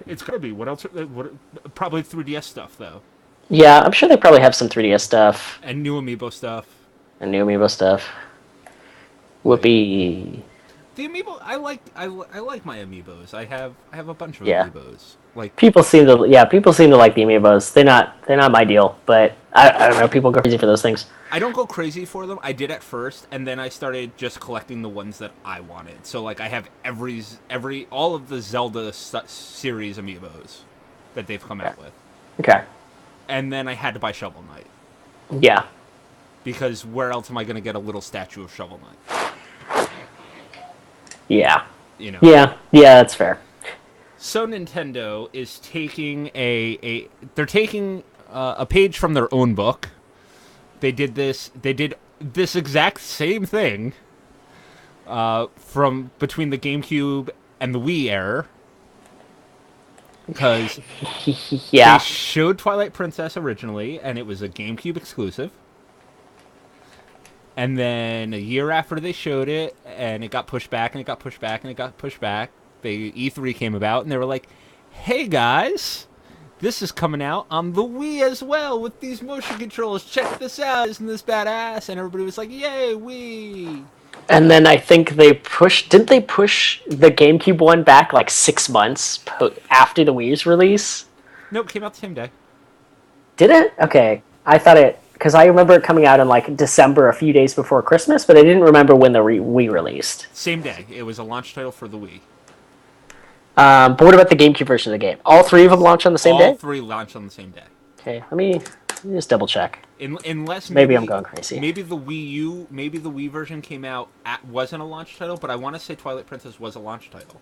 S2: It's going to be. What else? Probably 3DS stuff, though.
S1: Yeah, I'm sure they probably have some 3DS stuff.
S2: And new Amiibo stuff.
S1: Whoopee.
S2: The Amiibo, I like my Amiibos. I have a bunch of Amiibos. Like
S1: people seem to like the Amiibos. They're not my deal, but I don't know. People go crazy for those things.
S2: I don't go crazy for them. I did at first, and then I started just collecting the ones that I wanted. So like I have all of the Zelda series Amiibos that they've come out with.
S1: Okay.
S2: And then I had to buy Shovel Knight.
S1: Yeah.
S2: Because where else am I going to get a little statue of Shovel Knight?
S1: Yeah.
S2: You know.
S1: Yeah, that's fair.
S2: So Nintendo is taking they're taking a page from their own book. They did this exact same thing from between the GameCube and the Wii era. Because they showed Twilight Princess originally, and it was a GameCube exclusive. And then a year after they showed it, and it got pushed back, and it got pushed back, and it got pushed back, E3 came about, and they were like, hey guys, this is coming out on the Wii as well with these motion controls. Check this out, isn't this badass? And everybody was like, yay, Wii!
S1: And then I think didn't they push the GameCube one back like 6 months after the Wii's release?
S2: Nope, came out the same day.
S1: Did it? Okay. I thought it, because I remember it coming out in like December, a few days before Christmas, but I didn't remember when the Wii released.
S2: Same day. It was a launch title for the Wii.
S1: But what about the GameCube version of the game? All three of them launched on the same day?
S2: All three launched on the same day.
S1: Okay, let me just double check.
S2: Unless
S1: maybe I'm going crazy.
S2: Maybe the Wii version came out wasn't a launch title, but I want to say Twilight Princess was a launch title.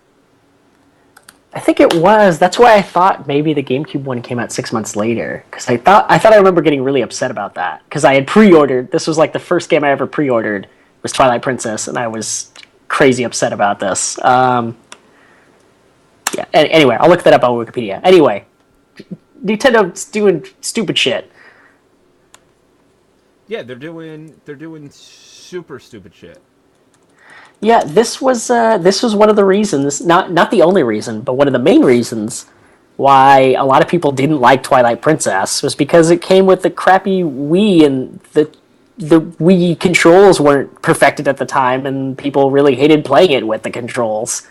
S1: I think it was. That's why I thought maybe the GameCube one came out 6 months later. Because I thought I remember getting really upset about that. Because I had pre-ordered. This was like the first game I ever pre-ordered was Twilight Princess, and I was crazy upset about this. Yeah. Anyway, I'll look that up on Wikipedia. Anyway, Nintendo's doing stupid shit.
S2: Yeah, they're doing super stupid shit.
S1: Yeah, this was one of the reasons, not the only reason, but one of the main reasons why a lot of people didn't like Twilight Princess was because it came with the crappy Wii, and the Wii controls weren't perfected at the time, and people really hated playing it with the controls.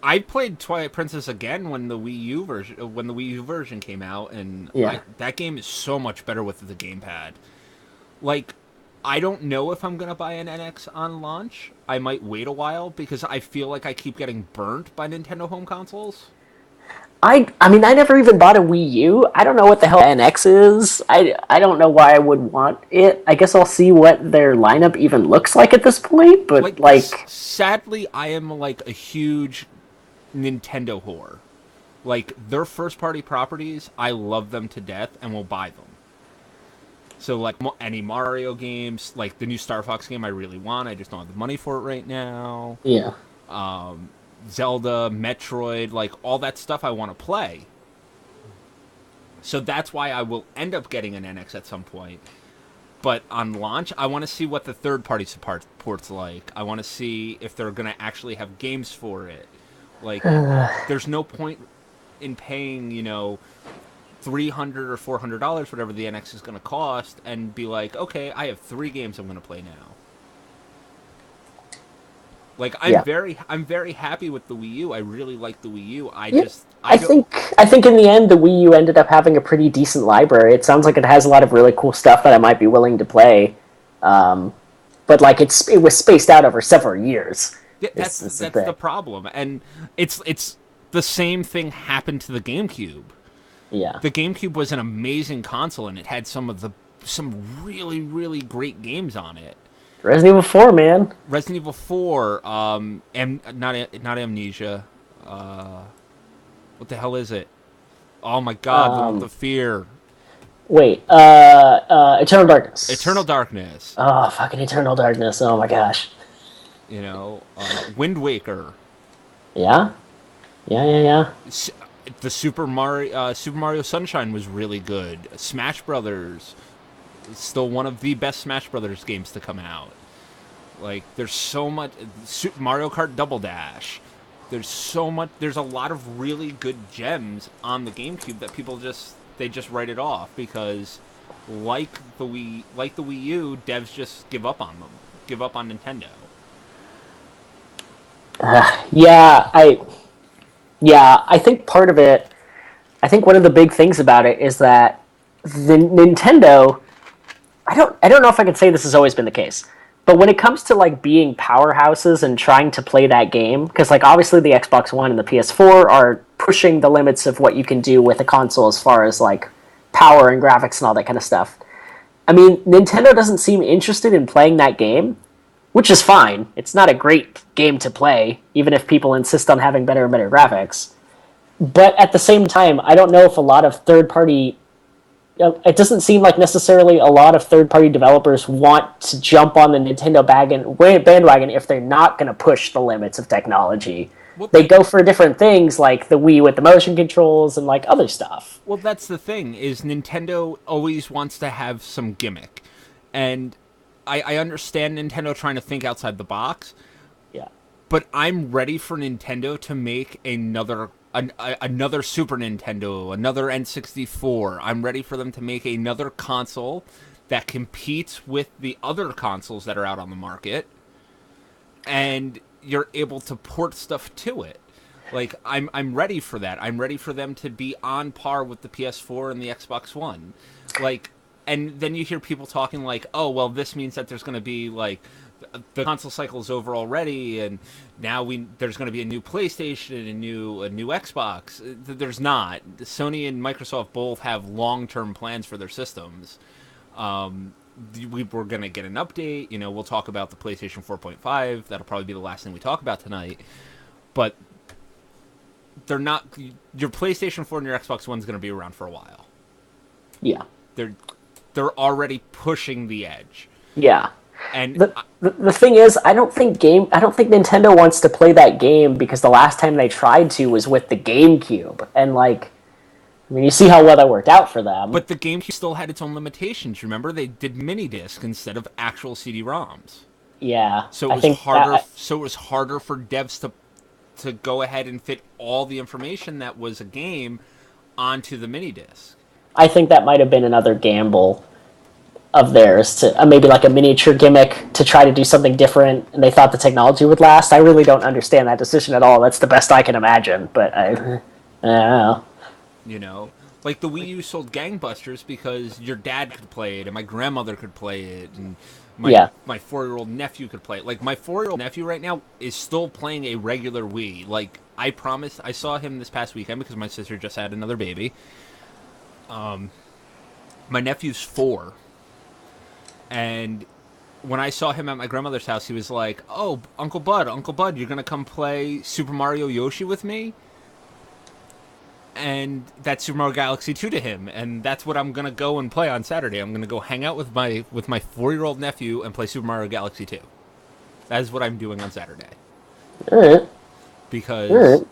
S2: I played Twilight Princess again when the Wii U version came out, and that game is so much better with the gamepad. Like, I don't know if I'm going to buy an NX on launch. I might wait a while because I feel like I keep getting burnt by Nintendo home consoles.
S1: I mean, I never even bought a Wii U. I don't know what the hell NX is. I don't know why I would want it. I guess I'll see what their lineup even looks like at this point, but
S2: sadly, I am like a huge Nintendo whore. Like, their first-party properties, I love them to death and will buy them. So, like, any Mario games, like the new Star Fox game I really want, I just don't have the money for it right now.
S1: Yeah.
S2: Zelda, Metroid, like, all that stuff I want to play. So that's why I will end up getting an NX at some point. But on launch, I want to see what the third-party support's like. I want to see if they're going to actually have games for it. Like, there's no point in paying, $300 or $400, whatever the NX is going to cost, and be like, okay, I have 3 games I'm going to play now. Like,
S1: Yeah.
S2: I'm very happy with the Wii U. I really like the Wii U.
S1: Yeah,
S2: I don't.
S1: I think in the end the Wii U ended up having a pretty decent library. It sounds like it has a lot of really cool stuff that I might be willing to play, but like it was spaced out over several years.
S2: Yeah,
S1: Is the
S2: that's the
S1: thing.
S2: problem, and it's the same thing happened to the GameCube.
S1: Yeah,
S2: The GameCube was an amazing console, and it had some really really great games on it.
S1: Resident Evil 4, man.
S2: Resident Evil 4, not Amnesia. What the hell is it? Oh my God, the one with the
S1: Um,
S2: fear.
S1: Wait, Eternal
S2: Eternal
S1: Darkness.
S2: Darkness.
S1: Oh, fucking Eternal Darkness. Oh my gosh.
S2: Wind Waker.
S1: Yeah, yeah.
S2: S- The Super Mario Sunshine was really good. Smash Brothers is still one of the best Smash Brothers games to come out. Like, there's so much. Mario Kart Double Dash. There's so much. There's a lot of really good gems on the GameCube that they just write it off because, like the Wii U, devs just give up on them, give up on Nintendo.
S1: Yeah, I think part of it. I think one of the big things about it is that the Nintendo. I don't know if I can say this has always been the case, but when it comes to like being powerhouses and trying to play that game, because like obviously the Xbox One and the PS4 are pushing the limits of what you can do with a console as far as like power and graphics and all that kind of stuff. I mean, Nintendo doesn't seem interested in playing that game, which is fine. It's not a great game to play, even if people insist on having better and better graphics. But at the same time, I don't know if a lot of third party it doesn't seem like necessarily a lot of third-party developers want to jump on the Nintendo bandwagon if they're not going to push the limits of technology.
S2: Well,
S1: They go for different things like the Wii with the motion controls and like other stuff.
S2: Well, that's the thing is Nintendo always wants to have some gimmick, and I understand Nintendo trying to think outside the box,
S1: Yeah.
S2: but I'm ready for Nintendo to make another Super Nintendo, another N64. I'm ready for them to make another console that competes with the other consoles that are out on the market, and you're able to port stuff to it. Like I'm ready for that. I'm ready for them to be on par with the PS4 and the Xbox One. Like, and then you hear people talking like, "Oh, well, this means that there's going to be like the console cycle is over already, and now there's going to be a new PlayStation, a new Xbox." There's not. Sony and Microsoft both have long-term plans for their systems. We're going to get an update. We'll talk about the PlayStation 4.5. That'll probably be the last thing we talk about tonight. But they're not. Your PlayStation 4 and your Xbox One is going to be around for a while.
S1: Yeah.
S2: They're already pushing the edge.
S1: Yeah.
S2: And
S1: the thing is, I don't think Nintendo wants to play that game because the last time they tried to was with the GameCube, and like, I mean, you see how well that worked out for them.
S2: But the GameCube still had its own limitations. Remember, they did mini disc instead of actual CD-ROMs.
S1: Yeah,
S2: So it was harder. So it was harder for devs to go ahead and fit all the information that was a game onto the mini disc.
S1: I think that might have been another gamble of theirs to maybe like a miniature gimmick to try to do something different, and they thought the technology would last. I really don't understand that decision at all. That's the best I can imagine, but I don't know.
S2: Like the Wii U sold gangbusters because your dad could play it and my grandmother could play it and my 4-year-old nephew could play it. Like my 4-year-old nephew right now is still playing a regular Wii. Like I promised, I saw him this past weekend because my sister just had another baby. My nephew's 4. And when I saw him at my grandmother's house, he was like, "Oh, Uncle Bud, you're going to come play Super Mario Yoshi with me?" And that's Super Mario Galaxy 2 to him. And that's what I'm going to go and play on Saturday. I'm going to go hang out with my 4-year-old nephew and play Super Mario Galaxy 2. That is what I'm doing on Saturday.
S1: All right.
S2: Because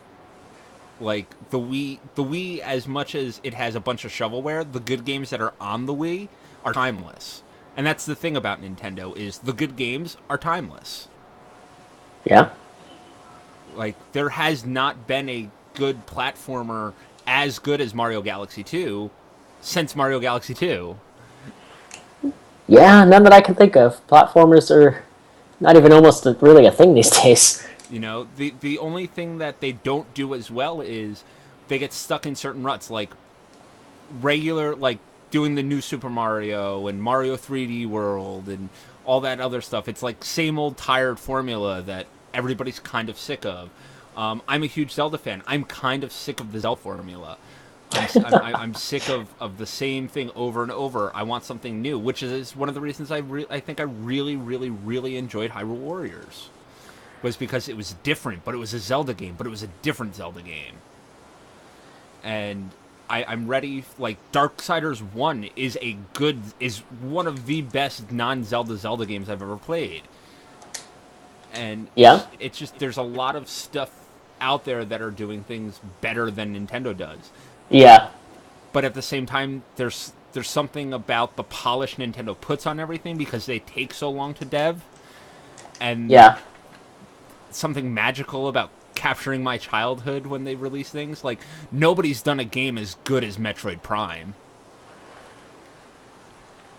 S2: like the Wii, as much as it has a bunch of shovelware, the good games that are on the Wii are timeless. And that's the thing about Nintendo is the good games are timeless.
S1: Yeah.
S2: Like, there has not been a good platformer as good as Mario Galaxy 2 since Mario Galaxy 2.
S1: Yeah, none that I can think of. Platformers are not even almost really a thing these days.
S2: You know, the only thing that they don't do as well is they get stuck in certain ruts, like regular, like doing the new Super Mario and Mario 3D World and all that other stuff. It's like same old tired formula that everybody's kind of sick of. I'm a huge Zelda fan. I'm kind of sick of the Zelda formula. I'm sick of the same thing over and over. I want something new, which is one of the reasons I think I really, really, really enjoyed Hyrule Warriors. Was because it was different, but it was a Zelda game, but it was a different Zelda game. And I'm ready. Like, Darksiders 1 is one of the best non-Zelda Zelda games I've ever played. And
S1: Yeah,
S2: it's just, there's a lot of stuff out there that are doing things better than Nintendo does.
S1: yeah,
S2: But at the same time, there's something about the polish Nintendo puts on everything because they take so long to dev. And
S1: yeah.
S2: something magical about capturing my childhood when they release things. Like, nobody's done a game as good as Metroid Prime.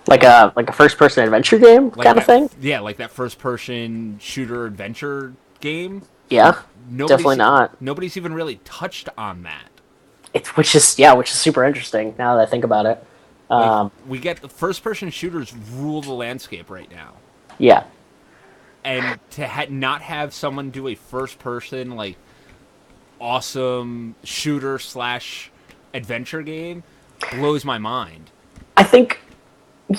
S1: Like a first person adventure game
S2: Like
S1: kind of thing.
S2: Yeah, like that first person shooter adventure game.
S1: Yeah, definitely not.
S2: Nobody's even really touched on that.
S1: Which is super interesting now that I think about it.
S2: Like, we get the first person shooters rule the landscape right now.
S1: Yeah,
S2: And to not have someone do a first person, like, awesome shooter / adventure game blows my mind.
S1: I think.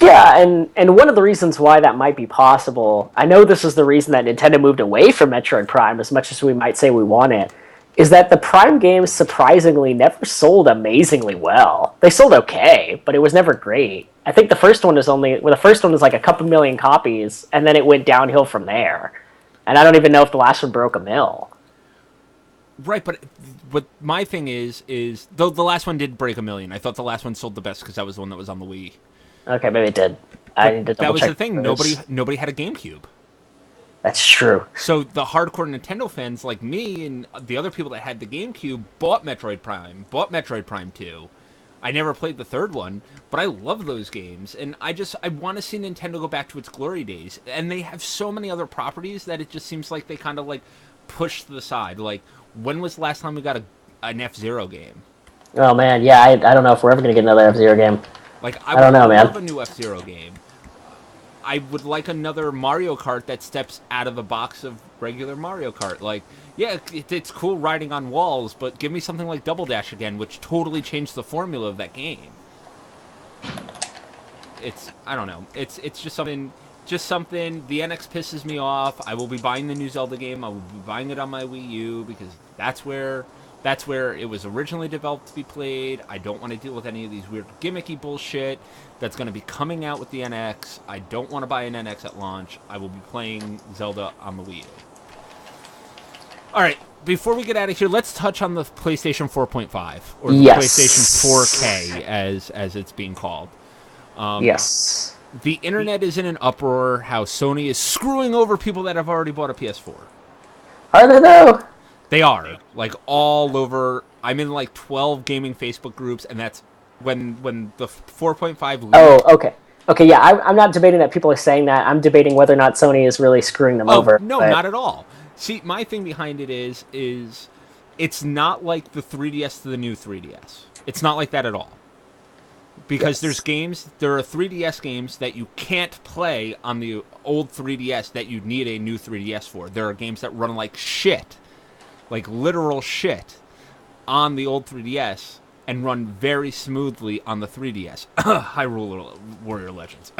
S1: Yeah, and one of the reasons why that might be possible, I know this is the reason that Nintendo moved away from Metroid Prime, as much as we might say we want it, is that the Prime games surprisingly never sold amazingly well. They sold okay, but it was never great. I think the first one was like a couple million copies, and then it went downhill from there. And I don't even know if the last one broke a mill.
S2: Right, but my thing is though the last one did break a million. I thought the last one sold the best because that was the one that was on the Wii.
S1: Okay, maybe it did. I need to
S2: that was
S1: double-check
S2: the thing. Nobody had a GameCube.
S1: That's true.
S2: So the hardcore Nintendo fans like me and the other people that had the GameCube bought Metroid Prime 2. I never played the third one, but I love those games, and I want to see Nintendo go back to its glory days. And they have so many other properties that it just seems like they kind of like push to the side. Like, when was the last time we got an F-Zero game?
S1: Oh man, yeah, I don't know if we're ever gonna get another F-Zero game.
S2: Like,
S1: I don't know, man.
S2: I would love a new F-Zero game. I would like another Mario Kart that steps out of the box of regular Mario Kart. Like, yeah, it's cool riding on walls, but give me something like Double Dash again, which totally changed the formula of that game. I don't know. It's just something. The NX pisses me off. I will be buying the new Zelda game. I will be buying it on my Wii U because that's where it was originally developed to be played. I don't want to deal with any of these weird gimmicky bullshit that's going to be coming out with the NX. I don't want to buy an NX at launch. I will be playing Zelda on the Wii U. All right, before we get out of here, let's touch on the PlayStation 4.5 or the PlayStation 4K as it's being called.
S1: Yes.
S2: The internet is in an uproar how Sony is screwing over people that have already bought a PS4.
S1: Are they though?
S2: They are, like, all over. I'm in like 12 gaming Facebook groups, and that's when the 4.5 leaked.
S1: Oh, okay, yeah. I'm not debating that people are saying that. I'm debating whether or not Sony is really screwing them over.
S2: No, not at all. See, my thing behind it is it's not like the 3DS to the new 3DS. It's not like that at all. Because there are 3DS games that you can't play on the old 3DS that you need a new 3DS for. There are games that run like shit, like literal shit, on the old 3DS and run very smoothly on the 3DS. Hyrule Warrior Legends.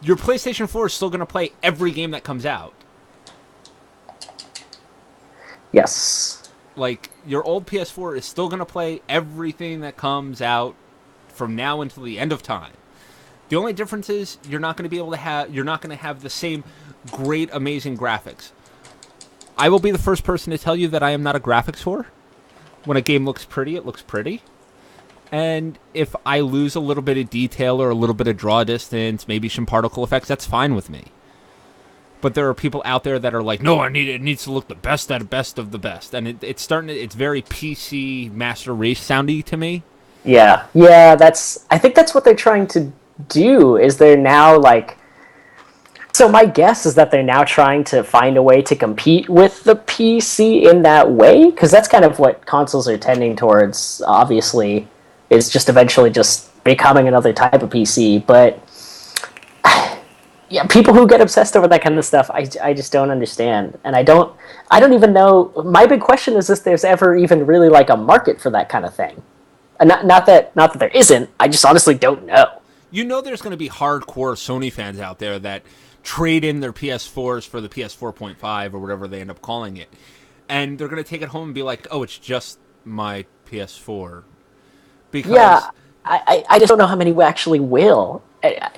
S2: Your PlayStation 4 is still going to play every game that comes out.
S1: Yes.
S2: Like, your old PS4 is still going to play everything that comes out from now until the end of time. The only difference is you're not going to have the same great, amazing graphics. I will be the first person to tell you that I am not a graphics whore. When a game looks pretty, it looks pretty. And if I lose a little bit of detail or a little bit of draw distance, maybe some particle effects, that's fine with me. But there are people out there that are like, no, it needs to look the best at best of the best, and it's very PC Master Race soundy to me.
S1: Yeah, I think that's what they're trying to do. Is they're now like, so my guess is that they're now trying to find a way to compete with the PC in that way, because that's kind of what consoles are tending towards. Obviously, is just eventually just becoming another type of PC. But yeah, people who get obsessed over that kind of stuff, I just don't understand, and I don't even know. My big question is if there's ever even really like a market for that kind of thing. Not that there isn't. I just honestly don't know.
S2: You know, there's going to be hardcore Sony fans out there that trade in their PS4s for the PS4.5 or whatever they end up calling it, and they're going to take it home and be like, "Oh, it's just my PS4." Because
S1: yeah, I just don't know how many actually will. I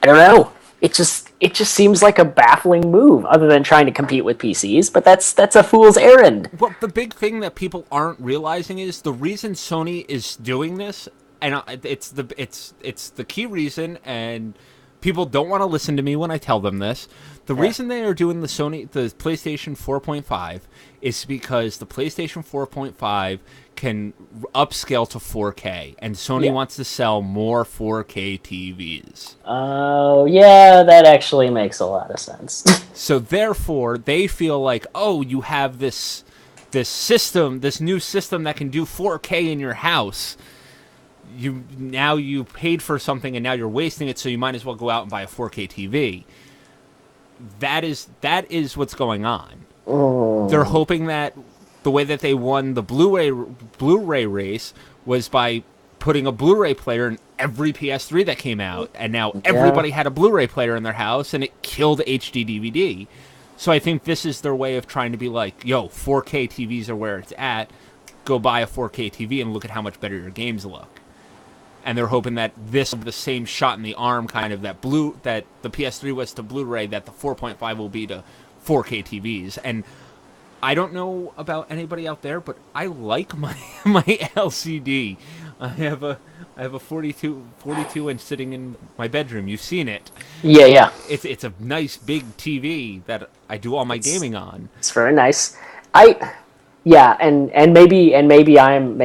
S1: don't know. It just seems like a baffling move, other than trying to compete with PCs. But that's a fool's errand.
S2: Well, the big thing that people aren't realizing is the reason Sony is doing this, and it's the key reason, and people don't want to listen to me when I tell them this. The reason they are doing the PlayStation 4.5 is because the PlayStation 4.5 can upscale to 4K, and Sony wants to sell more 4K TVs.
S1: Oh, yeah, that actually makes a lot of sense.
S2: So therefore, they feel like, oh, you have this new system that can do 4K in your house. You paid for something and now you're wasting it, so you might as well go out and buy a 4K TV. That is what's going on.
S1: Oh.
S2: They're hoping that the way that they won the Blu-ray race was by putting a Blu-ray player in every PS3 that came out, and now everybody had a Blu-ray player in their house, and it killed HD DVD. So I think this is their way of trying to be like, yo, 4K TVs are where it's at. Go buy a 4K TV and look at how much better your games look. And they're hoping that this will be the same shot in the arm kind of that the PS3 was to Blu-ray, that the 4.5 will be to 4K TVs. And I don't know about anybody out there, but I like my LCD. I have a 42 inch sitting in my bedroom. You've seen it.
S1: Yeah.
S2: It's a nice big TV that I do all my gaming on.
S1: It's very nice. And maybe I'm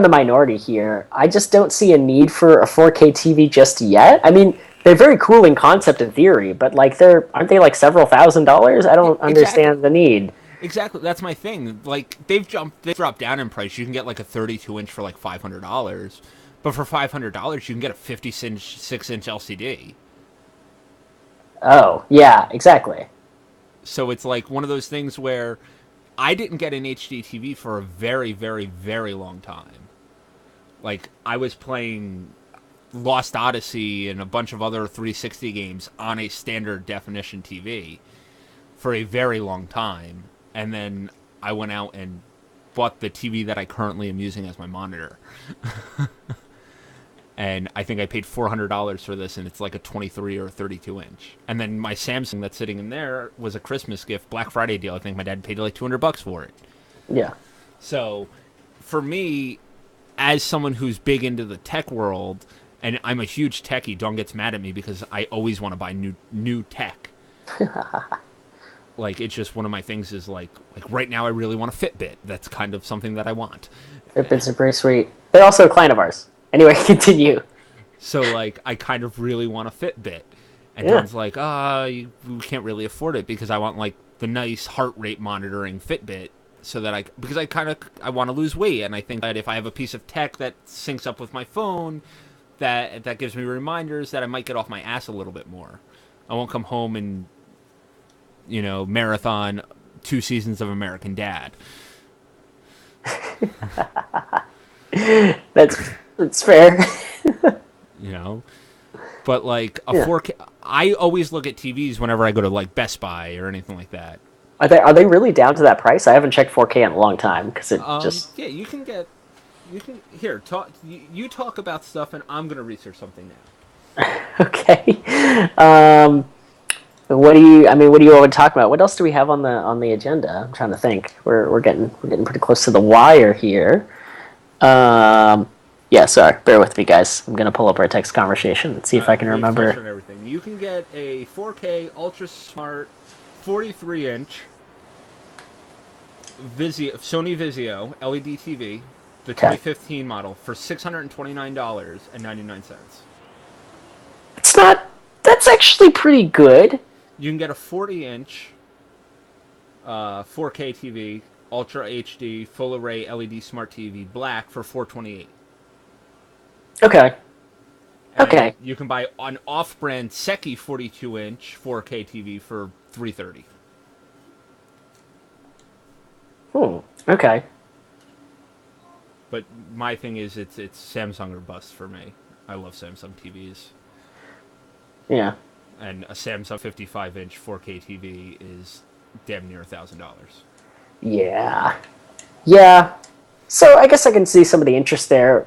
S1: the minority here. I just don't see a need for a 4K TV just yet. I mean, they're very cool in concept and theory, but like aren't they like several $1,000s? I don't understand the need.
S2: Exactly, that's my thing. Like they've dropped down in price. You can get like a 32 inch for like $500, but for $500 you can get a 56-inch LCD.
S1: Oh yeah, exactly.
S2: So it's like one of those things where I didn't get an HD TV for a very, very, very long time. Like, I was playing Lost Odyssey and a bunch of other 360 games on a standard definition TV for a very long time. And then I went out and bought the TV that I currently am using as my monitor. And I think I paid $400 for this, and it's like a 23 or 32 inch. And then my Samsung that's sitting in there was a Christmas gift, Black Friday deal. I think my dad paid like $200 for it.
S1: Yeah.
S2: So, for me, as someone who's big into the tech world, and I'm a huge techie, Dawn gets mad at me because I always want to buy new tech. Like, it's just one of my things is like right now I really want a Fitbit. That's kind of something that I want.
S1: Fitbits are pretty sweet. They're also a client of ours. Anyway, continue.
S2: So, like, I kind of really want a Fitbit. And Dawn's like, we can't really afford it because I want, like, the nice heart rate monitoring Fitbit so that because I want to lose weight. And I think that if I have a piece of tech that syncs up with my phone, that gives me reminders that I might get off my ass a little bit more. I won't come home and, marathon 2 seasons of American Dad.
S1: That's fair.
S2: But like a 4K, I always look at TVs whenever I go to like Best Buy or anything like that.
S1: Are they really down to that price? I haven't checked 4K in a long time because
S2: you can here talk about stuff and I'm gonna research something now.
S1: Okay. What do you want to talk about? What else do we have on the agenda? I'm trying to think. We're getting pretty close to the wire here. Yeah, sorry. Bear with me, guys. I'm going to pull up our text conversation and see if I can remember.
S2: And everything. You can get a 4K Ultra Smart 43-inch Sony Vizio LED TV, the 2015 model, for $629.99.
S1: It's not... That's actually pretty good.
S2: You can get a 40-inch 4K TV, Ultra HD, Full Array LED Smart TV, black, for $428.
S1: Okay.
S2: And you can buy an off-brand Seki 42-inch 4K TV for $330.
S1: Okay.
S2: But my thing is, it's Samsung or bust for me. I love Samsung TVs.
S1: Yeah.
S2: And a Samsung 55-inch 4K TV is damn near $1,000.
S1: Yeah. Yeah. So I guess I can see some of the interest there.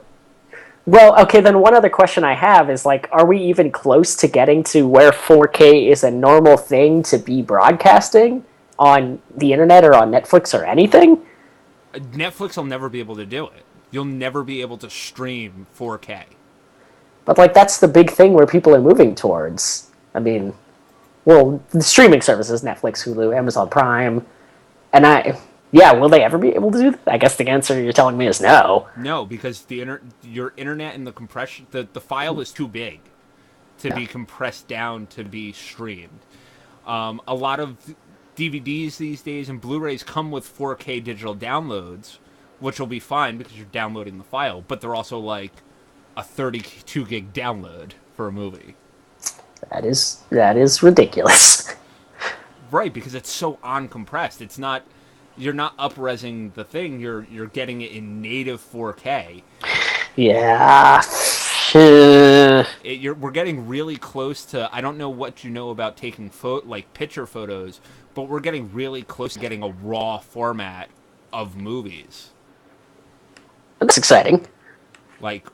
S1: Well, okay, then one other question I have is, like, are we even close to getting to where 4K is a normal thing to be broadcasting on the internet or on Netflix or anything?
S2: Netflix will never be able to do it. You'll never be able to stream 4K.
S1: But, like, that's the big thing where people are moving towards. I mean, well, the streaming services, Netflix, Hulu, Amazon Prime, and will they ever be able to do that? I guess the answer you're telling me is no.
S2: No, because your internet and the compression, the file is too big to be compressed down to be streamed. A lot of DVDs these days and Blu-rays come with 4K digital downloads, which will be fine because you're downloading the file, but they're also like a 32 gig download for a movie.
S1: That is ridiculous.
S2: Right, because it's so uncompressed. It's not... You're not up-resing the thing. You're getting it in native 4K.
S1: Yeah.
S2: We're getting really close to... I don't know what you know about taking picture photos, but we're getting really close to getting a raw format of movies.
S1: That's exciting.
S2: Like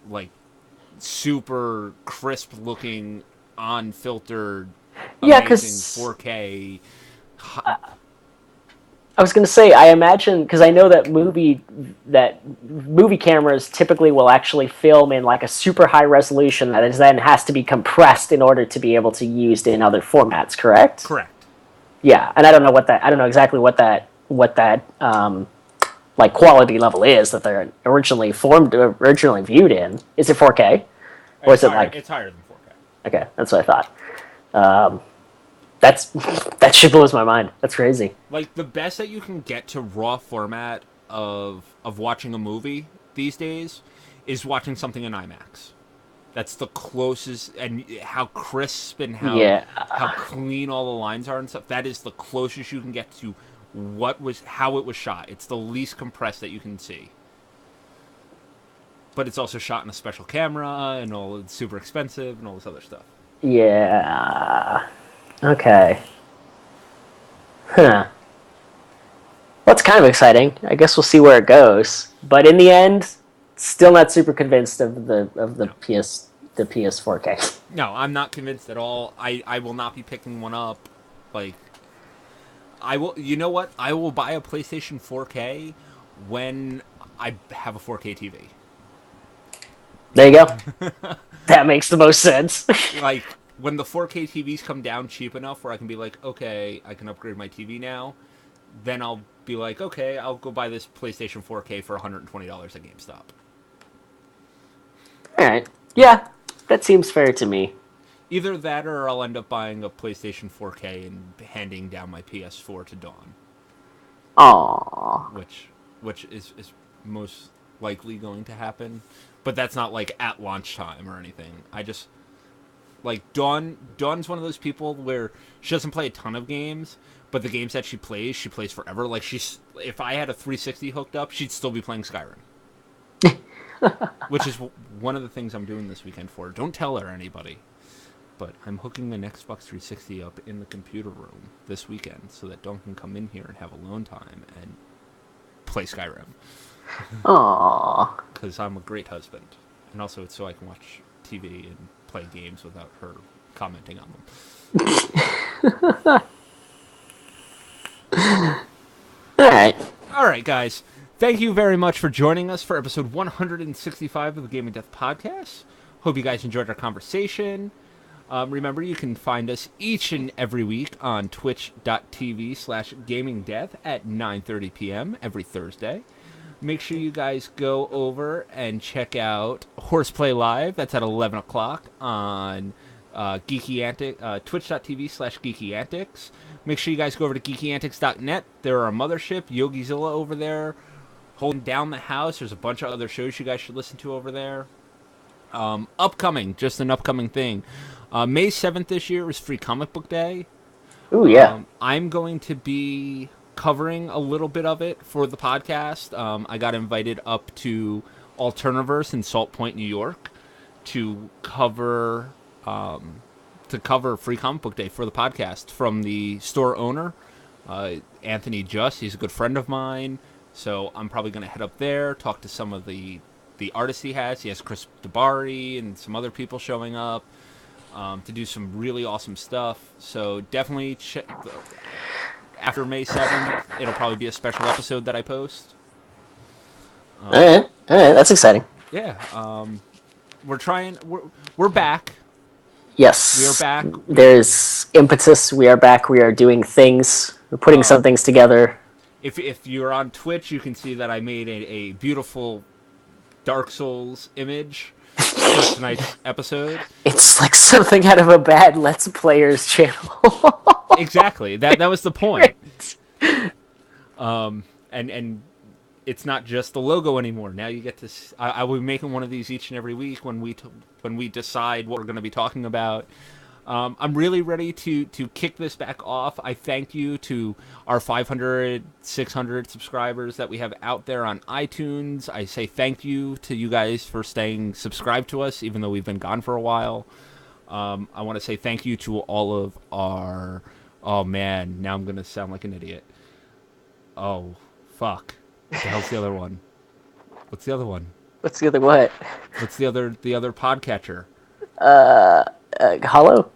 S2: super crisp-looking, unfiltered, amazing 4K...
S1: I was going to say, I imagine, because I know that movie cameras typically will actually film in like a super high resolution that then has to be compressed in order to be able to be used in other formats. Correct?
S2: Correct.
S1: Yeah, and I don't know exactly what that like quality level is that they're originally viewed in. Is it 4K, or is it like
S2: it's higher than 4K?
S1: Okay, that's what I thought. That shit blows my mind. That's crazy.
S2: Like, the best that you can get to raw format of watching a movie these days is watching something in IMAX. That's the closest, and how crisp and how clean all the lines are and stuff. That is the closest you can get to how it was shot. It's the least compressed that you can see. But it's also shot in a special camera, and it's super expensive, and all this other stuff.
S1: Yeah. Okay. Huh. That's kind of exciting. I guess we'll see where it goes. But in the end, still not super convinced of the PS4K.
S2: No, I'm not convinced at all. I will not be picking one up. Like, I will. You know what? I will buy a PlayStation 4K when I have a 4K TV.
S1: There you go. That makes the most sense.
S2: Like, when the 4K TVs come down cheap enough where I can be like, okay, I can upgrade my TV now, then I'll be like, okay, I'll go buy this PlayStation 4K for $120 at GameStop.
S1: Alright. Yeah, that seems fair to me.
S2: Either that or I'll end up buying a PlayStation 4K and handing down my PS4 to Dawn.
S1: Aww.
S2: Which is most likely going to happen. But that's not like at launch time or anything. I just... Like, Dawn's one of those people where she doesn't play a ton of games, but the games that she plays forever. Like, if I had a 360 hooked up, she'd still be playing Skyrim. Which is one of the things I'm doing this weekend for her. Don't tell her, anybody. But I'm hooking an Xbox 360 up in the computer room this weekend so that Dawn can come in here and have alone time and play Skyrim.
S1: Aww.
S2: Because I'm a great husband. And also it's so I can watch TV and play games without her commenting on them.
S1: Alright.
S2: Alright, guys. thank you very much for joining us for episode 165 of the Gaming Death Podcast. Hope you guys enjoyed our conversation. Remember, you can find us each and every week on twitch.tv/gamingdeath at 9:30 p.m. every Thursday. Make sure you guys go over and check out Horseplay Live. That's at 11 o'clock on twitch.tv/Geeky Antics. Make sure you guys go over to geekyantics.net. There are a mothership, Yogizilla over there, holding down the house. There's a bunch of other shows you guys should listen to over there. Upcoming, just an upcoming thing. May 7th this year was Free Comic Book Day.
S1: Ooh, yeah.
S2: I'm going to be covering a little bit of it for the podcast. I got invited up to Alterniverse in Salt Point, New York, to cover Free Comic Book Day for the podcast from the store owner, Anthony Just. He's a good friend of mine, so I'm probably going to head up there, talk to some of the artists he has. He has Chris Dabari and some other people showing up to do some really awesome stuff. So definitely after May 7th, it'll probably be a special episode that I post.
S1: All right, that's exciting.
S2: Yeah, we're back.
S1: Yes,
S2: we are back.
S1: There's impetus. We are back. We are doing things. We're putting some things together.
S2: If you're on Twitch, you can see that I made a beautiful Dark Souls image for tonight's episode. It's
S1: like something out of a bad Let's Players channel.
S2: Exactly. That was the point. And it's not just the logo anymore. Now you get to. I will be making one of these each and every week when we decide what we're going to be talking about. I'm really ready to kick this back off. I thank you to our 500, 600 subscribers that we have out there on iTunes. I say thank you to you guys for staying subscribed to us, even though we've been gone for a while. I want to say thank you to all of our... Oh, man, now I'm going to sound like an idiot. Oh, fuck. What the hell's the other one? What's the other one?
S1: What's the other what?
S2: What's the other podcatcher?
S1: Hollow?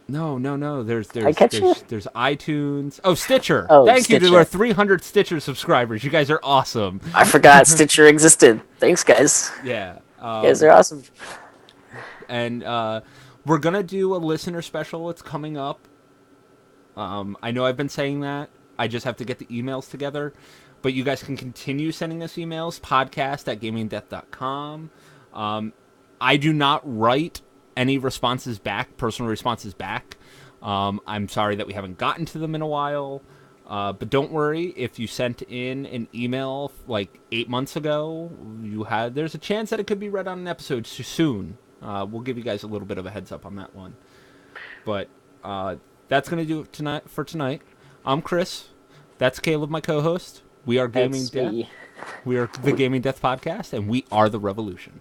S2: No. There's iTunes. Oh, Stitcher.
S1: Oh,
S2: Thank
S1: Stitcher.
S2: you to our 300 Stitcher subscribers. You guys are awesome.
S1: I forgot Stitcher existed. Thanks, guys.
S2: Yeah.
S1: You guys are awesome.
S2: And we're going to do a listener special. It's coming up. I know I've been saying that. I just have to get the emails together. But you guys can continue sending us emails. podcast@gamingdeath.com. I do not write any responses back, personal responses back. I'm sorry that we haven't gotten to them in a while. But don't worry, if you sent in an email like 8 months ago, there's a chance that it could be read on an episode soon. We'll give you guys a little bit of a heads up on that one. But that's going to do it for tonight. I'm Chris. That's Kaleb, my co-host. We are Gaming Death. We are the Gaming Death Podcast, and we are the revolution.